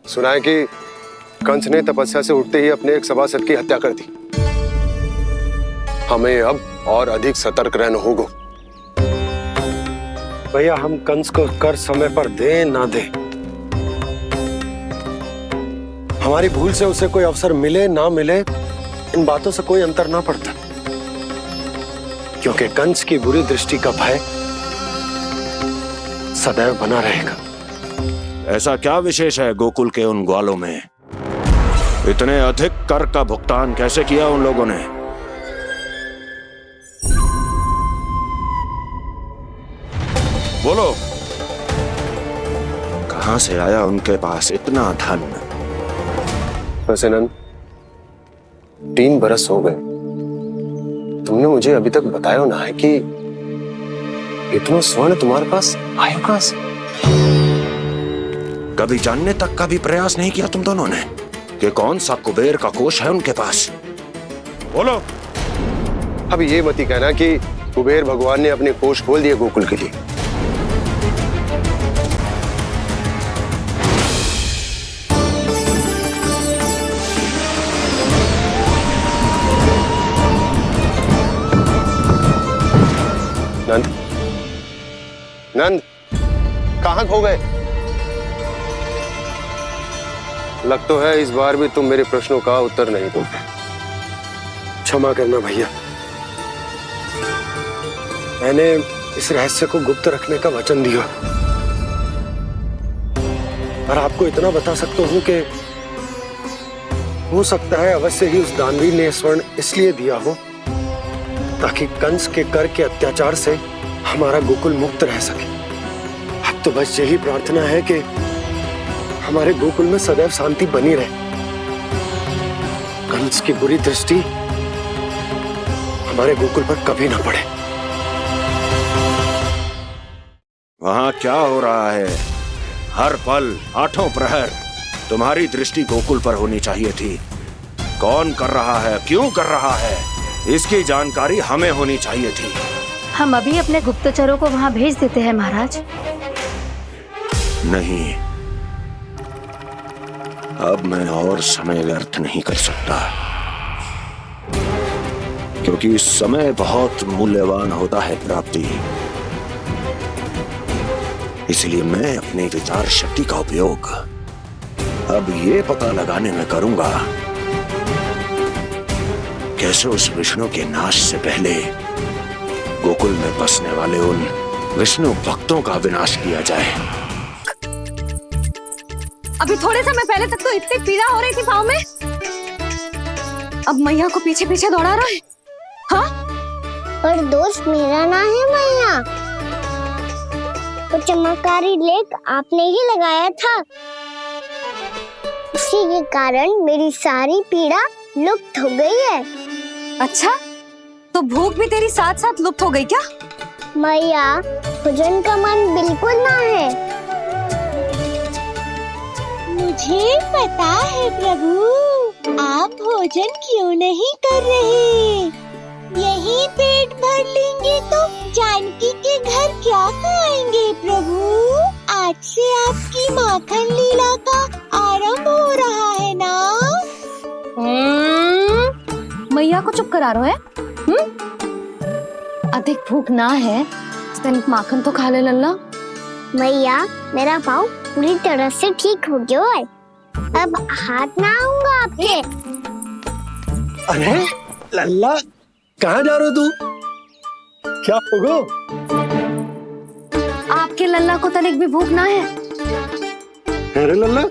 सुना है कि कंस ने तपस्या से उठते ही अपने एक सभासद की हत्या कर दी। हमें अब और अधिक सतर्क रहना होगा। भैया, हम कंस को कर समय पर दे ना दे, हमारी भूल से उसे कोई अवसर मिले ना मिले, इन बातों से कोई अंतर ना पड़ता। क्योंकि कंस की बुरी दृष्टि का भय सदैव बना रहेगा। ऐसा क्या विशेष है गोकुल के उन ग्वालों में? इतने अधिक कर का भुगतान कैसे किया उन लोगों ने? बोलो, कहां से आया उनके पास इतना धन? वैसे नंद, 3 बरस हो गए, तुमने मुझे अभी तक बताया ना है कि इतना स्वर्ण तुम्हारे पास आया कहां से? कभी जानने तक का भी प्रयास नहीं किया तुम दोनों ने कि कौन सा कुबेर का कोष है उनके पास? बोलो। अब ये मत ही कहना कि कुबेर भगवान ने अपने कोष खोल दिए गोकुल के लिए। नंद, नंद, कहां खो गए? लग तो है इस बार भी तुम मेरे प्रश्नों का उत्तर नहीं दोगे। क्षमा करना भैया, मैंने इस रहस्य को गुप्त रखने का वचन दिया। पर आपको इतना बता सकता हूं कि हो सकता है अवश्य ही उस दानवी ने स्वर्ण इसलिए दिया हो ताकि कंस के कर के अत्याचार से हमारा गोकुल मुक्त रह सके। अब तो बस यही प्रार्थना है कि हमारे गोकुल में सदैव शांति बनी रहे, कंस की बुरी दृष्टि हमारे गोकुल पर कभी ना पड़े। वहां क्या हो रहा है? हर पल, आठों प्रहर तुम्हारी दृष्टि गोकुल पर होनी चाहिए थी। कौन कर रहा है, क्यों कर रहा है, इसकी जानकारी हमें होनी चाहिए थी। हम अभी अपने गुप्तचरों को वहां भेज देते हैं महाराज। नहीं, अब मैं और समय व्यर्थ नहीं कर सकता, क्योंकि समय बहुत मूल्यवान होता है प्राप्ति। इसलिए मैं अपनी विचार शक्ति का उपयोग अब ये पता लगाने में करूंगा कैसे उस विष्णु के नाश से पहले गोकुल में बसने वाले उन विष्णु भक्तों का विनाश किया जाए। अभी थोड़े समय पहले तक तो इतनी पीड़ा हो रही थी पाँव में, अब मैया को पीछे पीछे दौड़ा रहा है। हाँ, पर दोस्त मेरा ना है मैया, वो चमत्कारी लेख आपने ही लगाया था, उसी के कारण मेरी सारी पीड़ा लुप्त हो गई है। अच्छा, तो भूख भी तेरी साथ साथ लुप्त हो गई क्या? मैया, भोजन का मन बिल्कुल ना है। मुझे पता है प्रभु, आप भोजन क्यों नहीं कर रहे। यही पेट भर लेंगे तो जानकी के घर क्या खाएंगे प्रभु। आज से आपकी माखन लीला का आरंभ हो रहा है ना। मैया को चुप करा रहा है। अधिक भूख ना है, तनिक माखन तो खा ले लल्ला। मैया, मेरा पाँव पूरी तरह से ठीक हो गया है, अब हाथ ना आऊंगा आपके। अरे लल्ला, कहाँ जा रहे हो तू? क्या होगा? आपके लल्ला को तनिक भी भूख ना है? अरे लल्ला,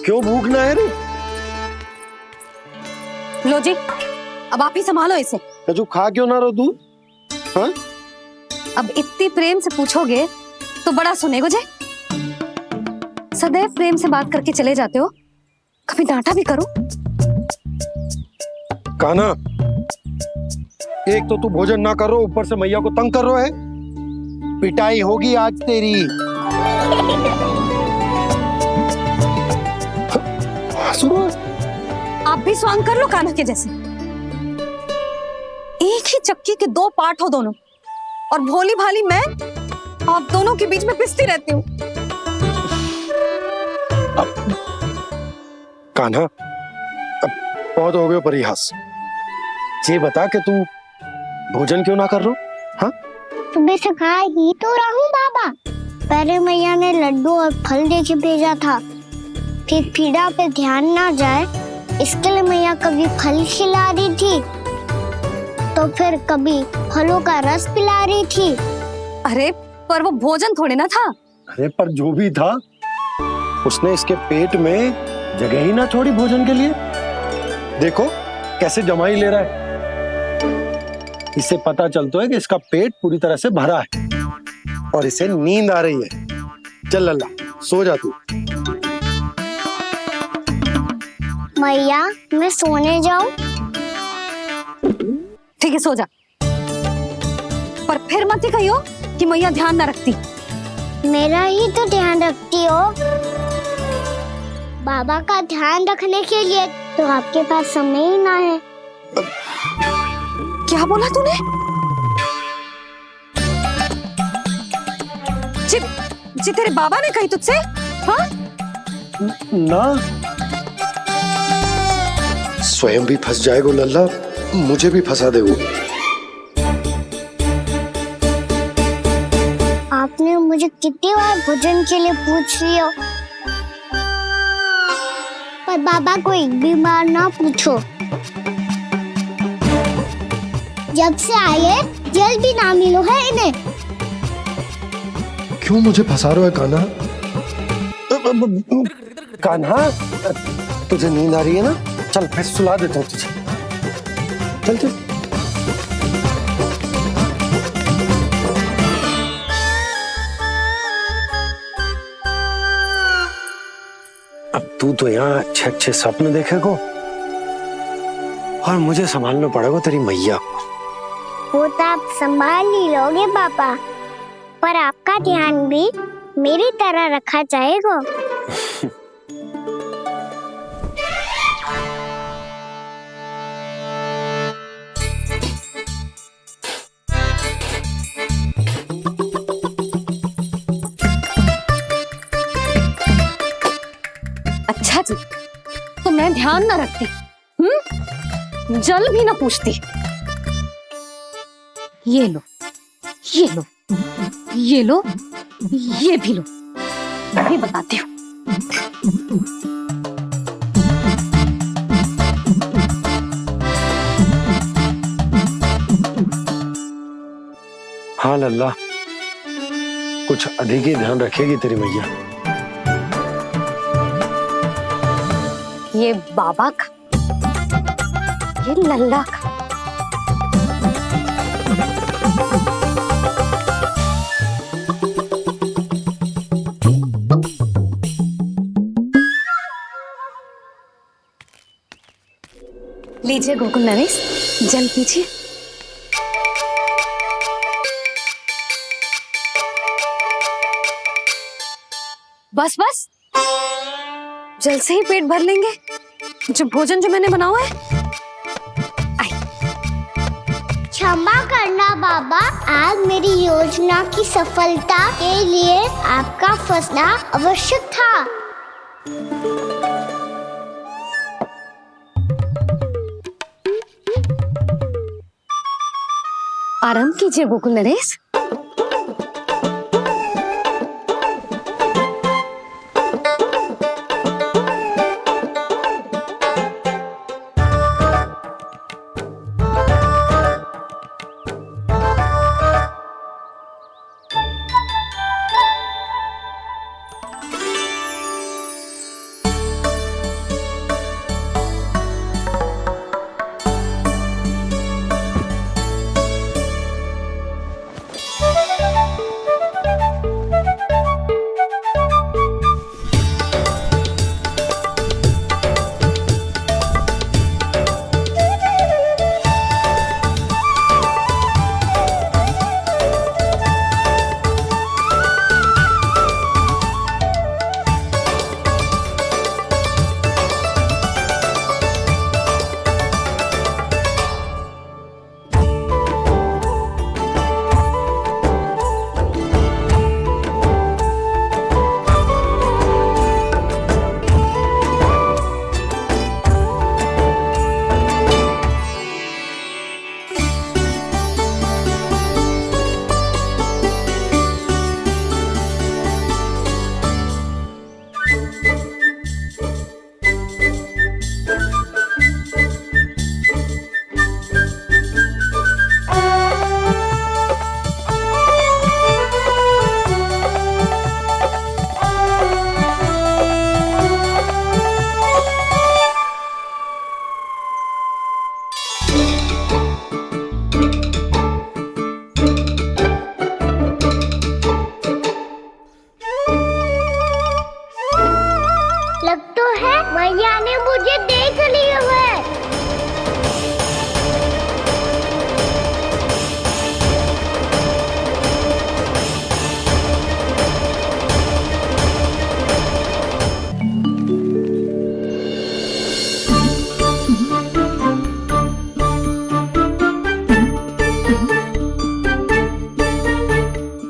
क्यों भूख ना है रे? लो जी, अब आप ही संभालो इसे। जो खा क्यों ना रहो तू? हाँ? अब इतनी प्रेम से पूछोगे तो बड़ा सुनेगो जे। सदैव प्रेम से बात करके चले जाते हो, कभी डांटा भी करो। कान्हा, एक तो तू भोजन ना करो, ऊपर से मैया को तंग कर रहा है। पिटाई होगी आज तेरी। आप भी स्वांग कर लो कान्हा के जैसे। एक ही चक्की के दो पार्ट हो दोनों, और भोली भाली मैं आप दोनों के बीच में पिसती रहती हूँ। कान्हा, अब बहुत हो गया परिहास। ये बता कि तू भोजन क्यों ना कर रहा? हाँ? सुबह से खा ही तो रहा हूँ बाबा। पहले मैया ने लड्डू और फल देके भेजा था, फिर पीड़ा पे ध्यान ना जाए इसके लिए मैया कभी फल खिला रही थी, तो फिर कभी फलों का रस पिला रही थी। अरे पर वो भोजन थोड़े ना था। अरे पर जो भी था, उसने इसके पेट में जगह ही ना छोड़ी भोजन के लिए। देखो कैसे जमाई ले रहा है। इससे पता चलता है कि इसका पेट पूरी तरह से भरा है और इसे नींद आ रही है। चल लल्ला, सो जा तू। मैया, मैं सोने जाऊं? ठीक है, सो जा, पर फिर मत ही कहियो कि मैया ध्यान ना रखती। मेरा ही तो ध्यान रखती हो। बाबा का ध्यान रखने के लिए तो आपके पास समय ही ना है। क्या बोला तूने? जी तेरे बाबा ने कही तुझसे? हाँ? ना, स्वयं भी फंस जाएगा लल्ला, मुझे भी फंसा देगो। आपने मुझे कितनी बार भोजन के लिए पूछ लिया, पर बाबा को एक भी बार ना पूछो। जब से आए जल भी ना मिलो है इन्हें। क्यों मुझे फंसा रहा है कान्हा? कान्हा, तुझे नींद आ रही है ना? चल मैं सुला देता हूँ तुझे। चल चल। अब तू तो यहाँ अच्छे अच्छे सपने देखेगा और मुझे संभालना पड़ेगा तेरी मैया को। वो तो आप संभाल ही लोगे पापा, पर आपका ध्यान भी मेरी तरह रखा जाएगा। मैं ध्यान ना रखती, जल भी ना पूछती। ये लो, ये लो, ये लो, ये भी लो, मैं भी बताती हूँ। हाँ लल्ला, कुछ अधिक ही ध्यान रखेगी तेरी मैया। ये बाबा का, ये लल्ला का। लीजिए गोकुल नरेश, जल पीजिए। बस बस, जल से ही पेट भर लेंगे। जो भोजन जो मैंने बनाया है। क्षमा करना बाबा, आज मेरी योजना की सफलता के लिए आपका फंसना आवश्यक था। आराम कीजिए गोकुल नरेश। मैया ने मुझे देख लिया है।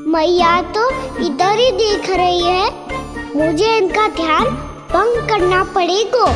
मैया तो इधर ही देख रही है, मुझे इनका ध्यान भंग करना पड़ेगा।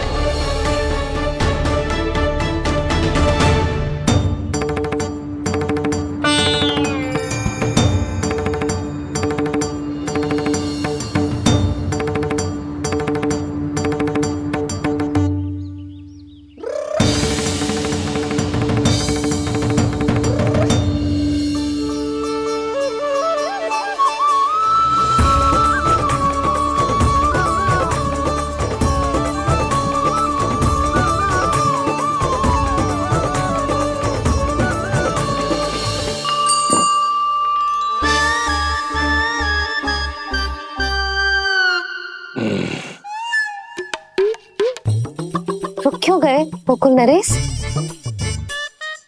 रुक क्यों गए गोकुल नरेश?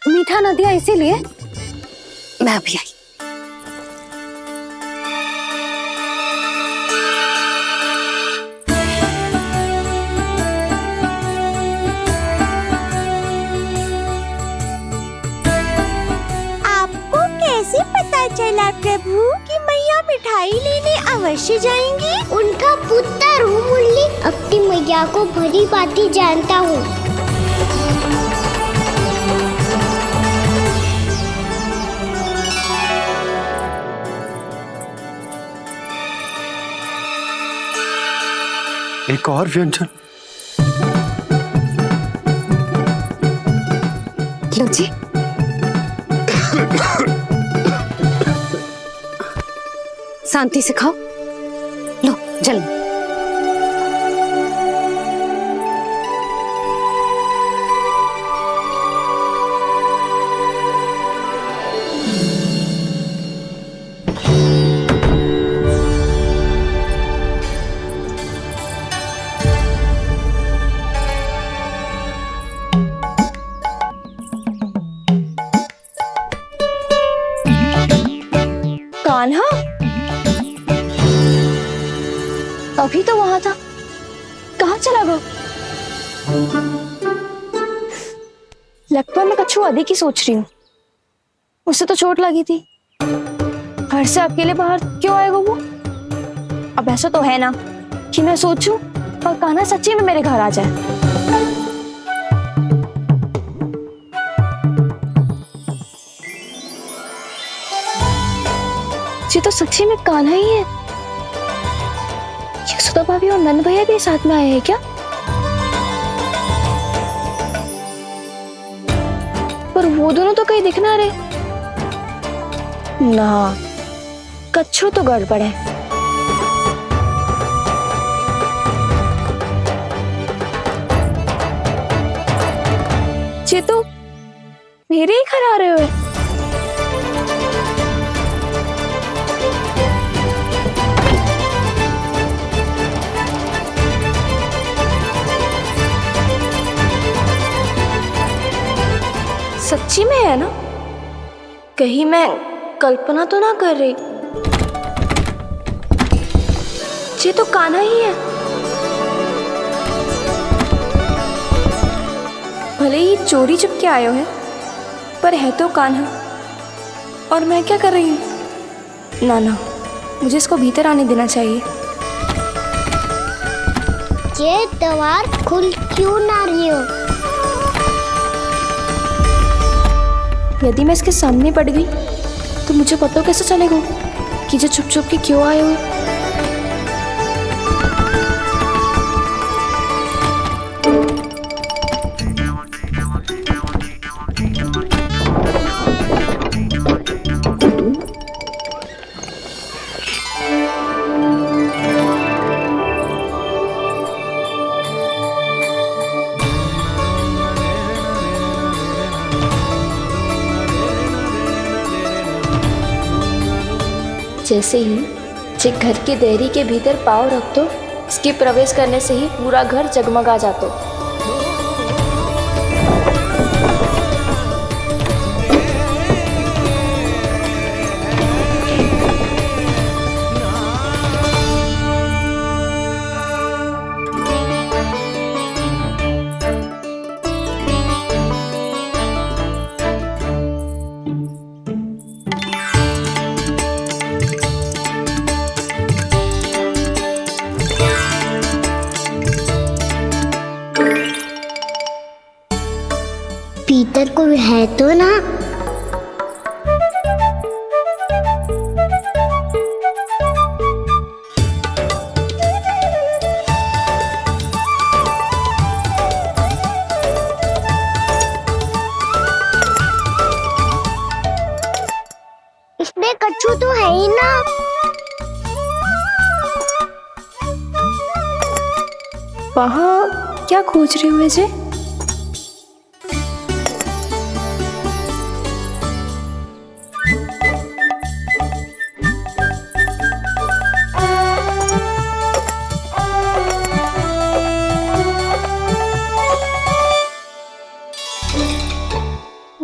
मीठा न दिया इसीलिए? मैं अभी आई। आपको कैसे पता चला प्रभु कि मैया मिठाई लेने अवश्य जाएंगी। उनका पुत्र हूँ मुरली, अपनी मैया को भली भांति जानता हूँ। एक और व्यंजन। लो जी। शांति से खाओ। लो जल्दी। कान्हा अभी तो वहां था, कहाँ चला गया? लगता है मैं कच्छू आदि की सोच रही हूँ। उसे तो चोट लगी थी, घर से अकेले बाहर क्यों आएगा वो? अब ऐसा तो है ना कि मैं सोचूं और कान्हा सच्ची में मेरे घर आ जाए। ये तो सच्ची में कान्हा ही है। यशोदा भाभी और नंद भैया भी साथ में आए हैं क्या? पर वो दोनों तो कहीं दिख ना रहे। ना, कच्छू तो गड़बड़ है। ये तो मेरे ही घर आ रहे हो। सच्ची में है ना? कहीं मैं कल्पना तो ना कर रही? ये तो कान्हा ही है। भले ही चोरी चुप के आए हो है, पर है तो कान्हा। और मैं क्या कर रही हूँ? ना ना, मुझे इसको भीतर आने देना चाहिए। ये द्वार खुल क्यों ना रही हो? यदि मैं इसके सामने पड़ गई तो मुझे पता कैसे चलेगा कि जो छुप छुप के क्यों आए हो? जैसे ही जे घर के देहरी के भीतर पाँव रख दो, इसके प्रवेश करने से ही पूरा घर जगमगा जातो। भीतर कोई है तो ना? इसमें कच्छू तो है ही ना। वहाँ क्या खोज रहे हुए जे?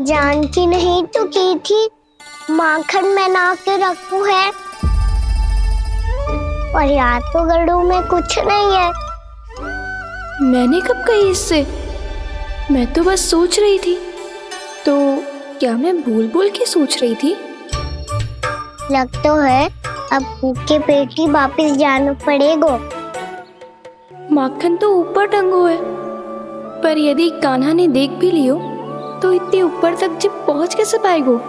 जानकी नहीं तो की थी माखन में ना के रखू है, और यहाँ तो गड़ू में कुछ नहीं है। मैंने कब कही इससे? मैं तो बस सोच रही थी। तो क्या मैं भूल भूल के सोच रही थी? लग तो है अब भूखे पेट ही वापिस जाना पड़ेगा। माखन तो ऊपर टंगो है, पर यदि कान्हा ने देख भी लियो तो इतने ऊपर तक जब पहुंच कैसे पाएगो?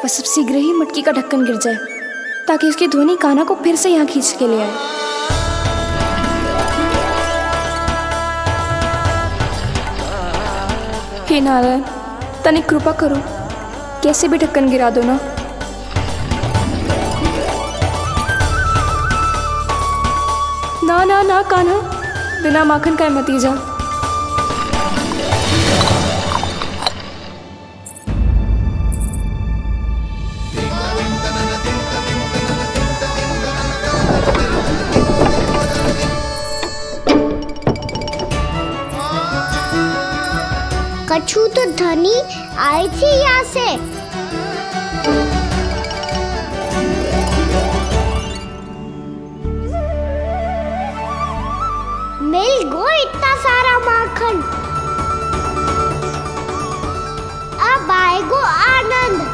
बस अब शीघ्र ही मटकी का ढक्कन गिर जाए ताकि उसकी ध्वनि कान्हा को फिर से यहाँ खींच के ले आए। हे नारायण, तनिक कृपा करो, कैसे भी ढक्कन गिरा दो ना। ना ना ना कान्हा, बिना माखन का मत ही जा। कछु तो ध्वनि आई थी यहाँ से। मिल गो इतना सारा माखन, अब आएगो आनंद।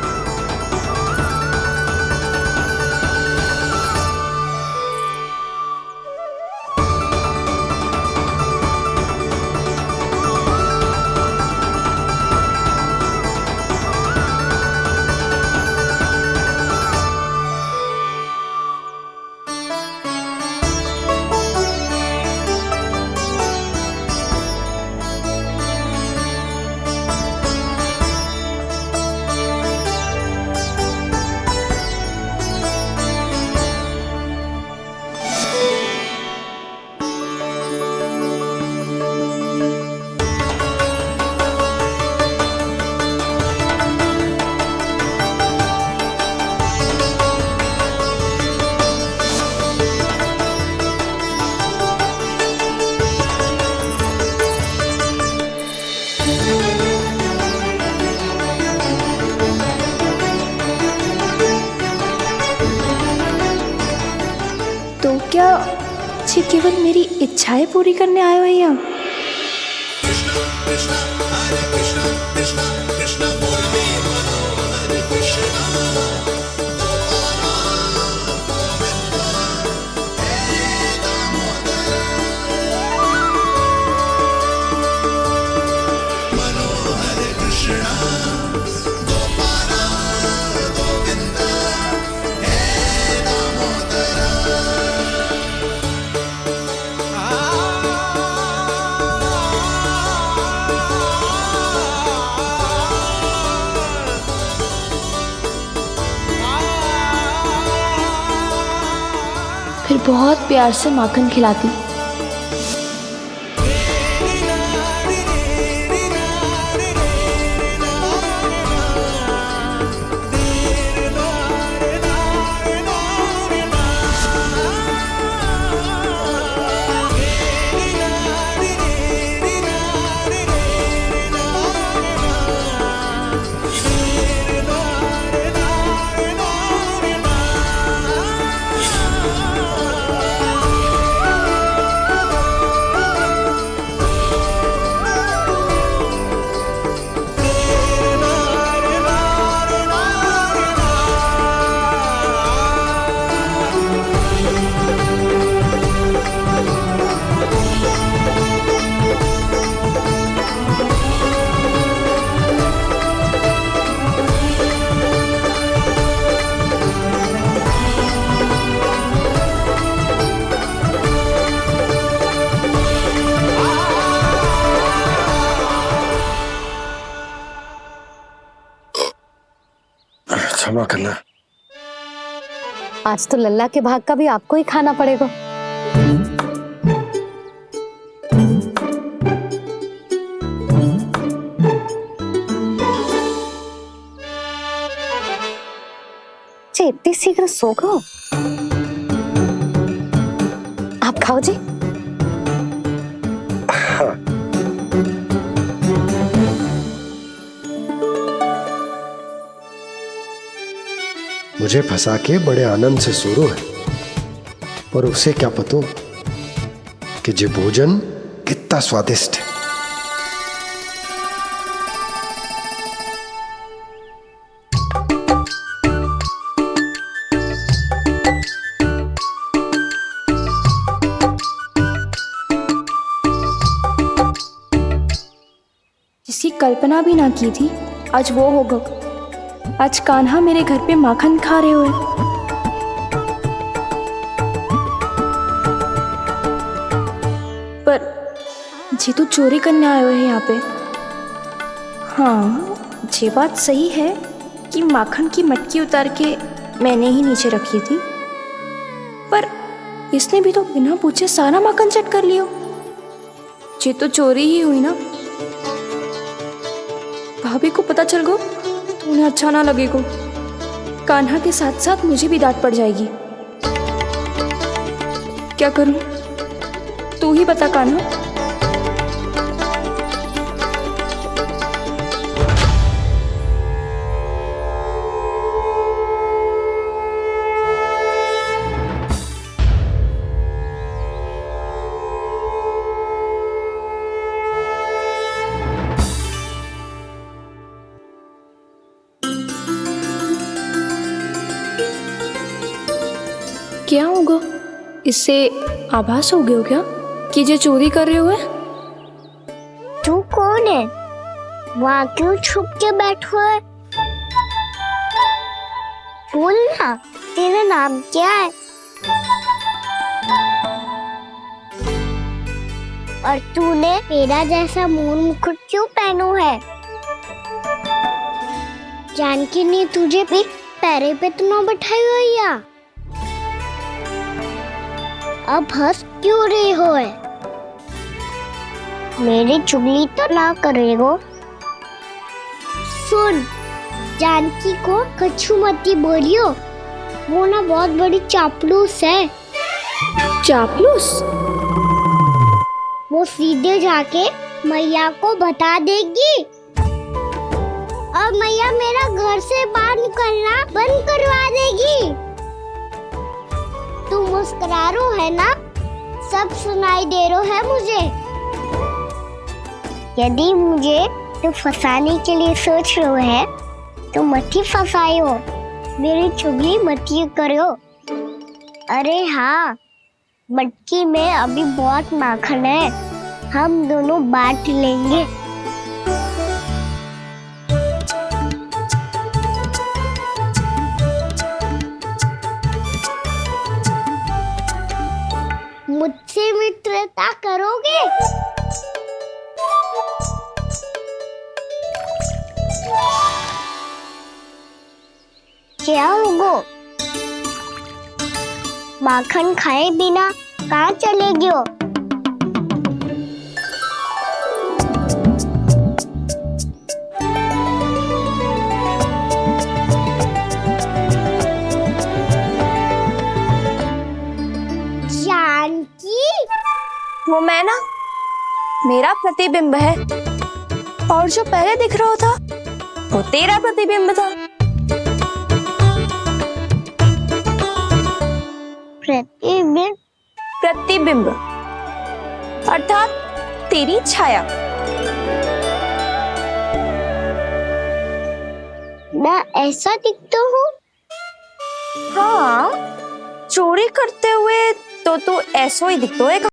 तो क्या ये केवल मेरी इच्छाएं पूरी करने आए हो यहाँ? फिर बहुत प्यार से माखन खिलाती। क्षमा करना। आज तो लल्ला के भाग का भी आपको ही खाना पड़ेगा। बच्चे इतनी शीघ्र सो गए? आप खाओ जी। हाँ। मुझे फंसा के बड़े आनंद से सो रो है, पर उसे क्या पता कि ये भोजन कितना स्वादिष्ट है। जिसकी कल्पना भी ना की थी, आज वो होगा। आज कान्हा मेरे घर पे माखन खा रहे हुए। पर जी तो चोरी करने आए हुए हैं यहाँ पे। हाँ, ये बात सही है कि माखन की मटकी उतार के मैंने ही नीचे रखी थी, पर इसने भी तो बिना पूछे सारा माखन चट कर लिया। ये तो चोरी ही हुई ना। भाभी को पता चल गो तो उन्हें अच्छा ना लगेगा। कान्हा के साथ साथ मुझे भी डांट पड़ जाएगी। क्या करूं? तू ही बता कान्हा। क्या होगा? इससे आभास हो गया क्या कि ये चोरी कर रहे हुए? तू कौन है? वहाँ क्यों छुप के बैठो है? बोल ना, तेरा नाम क्या है? और तूने मेरा जैसा मोर मुकुट क्यों पहनो है? जानकी ने तुझे भी पैरे पे तो ना बैठाई हुई है। अब हंस क्यों रही हो है? मेरी चुगली तो ना करेगो। सुन, जानकी को कछु मती बोलियो, वो ना बहुत बड़ी चापलूस है। चापलूस? वो सीधे जाके मैया को बता देगी और मैया मेरा घर से बाहर निकलना बंद करवा देगी। तू मुस्कुरा रो है ना? सब सुनाई दे रो है मुझे। यदि मुझे तू फंसाने के लिए सोच रो है तो मत ही फंसायो, मेरी चुगली मत ही करो। अरे हाँ, मटकी में अभी बहुत माखन है, हम दोनों बांट लेंगे। मुझसे मित्रता करोगे? क्या होगा? माखन खाए बिना कहाँ चले गयो? वो मैं ना, मेरा प्रतिबिंब है, और जो पहले दिख रहा था वो तेरा प्रतिबिंब था। प्रतिबिंब? प्रतिबिंब अर्थात तेरी छाया। मैं ऐसा दिखता हूँ? हाँ, चोरी करते हुए तो तू ऐसा ही दिखता है।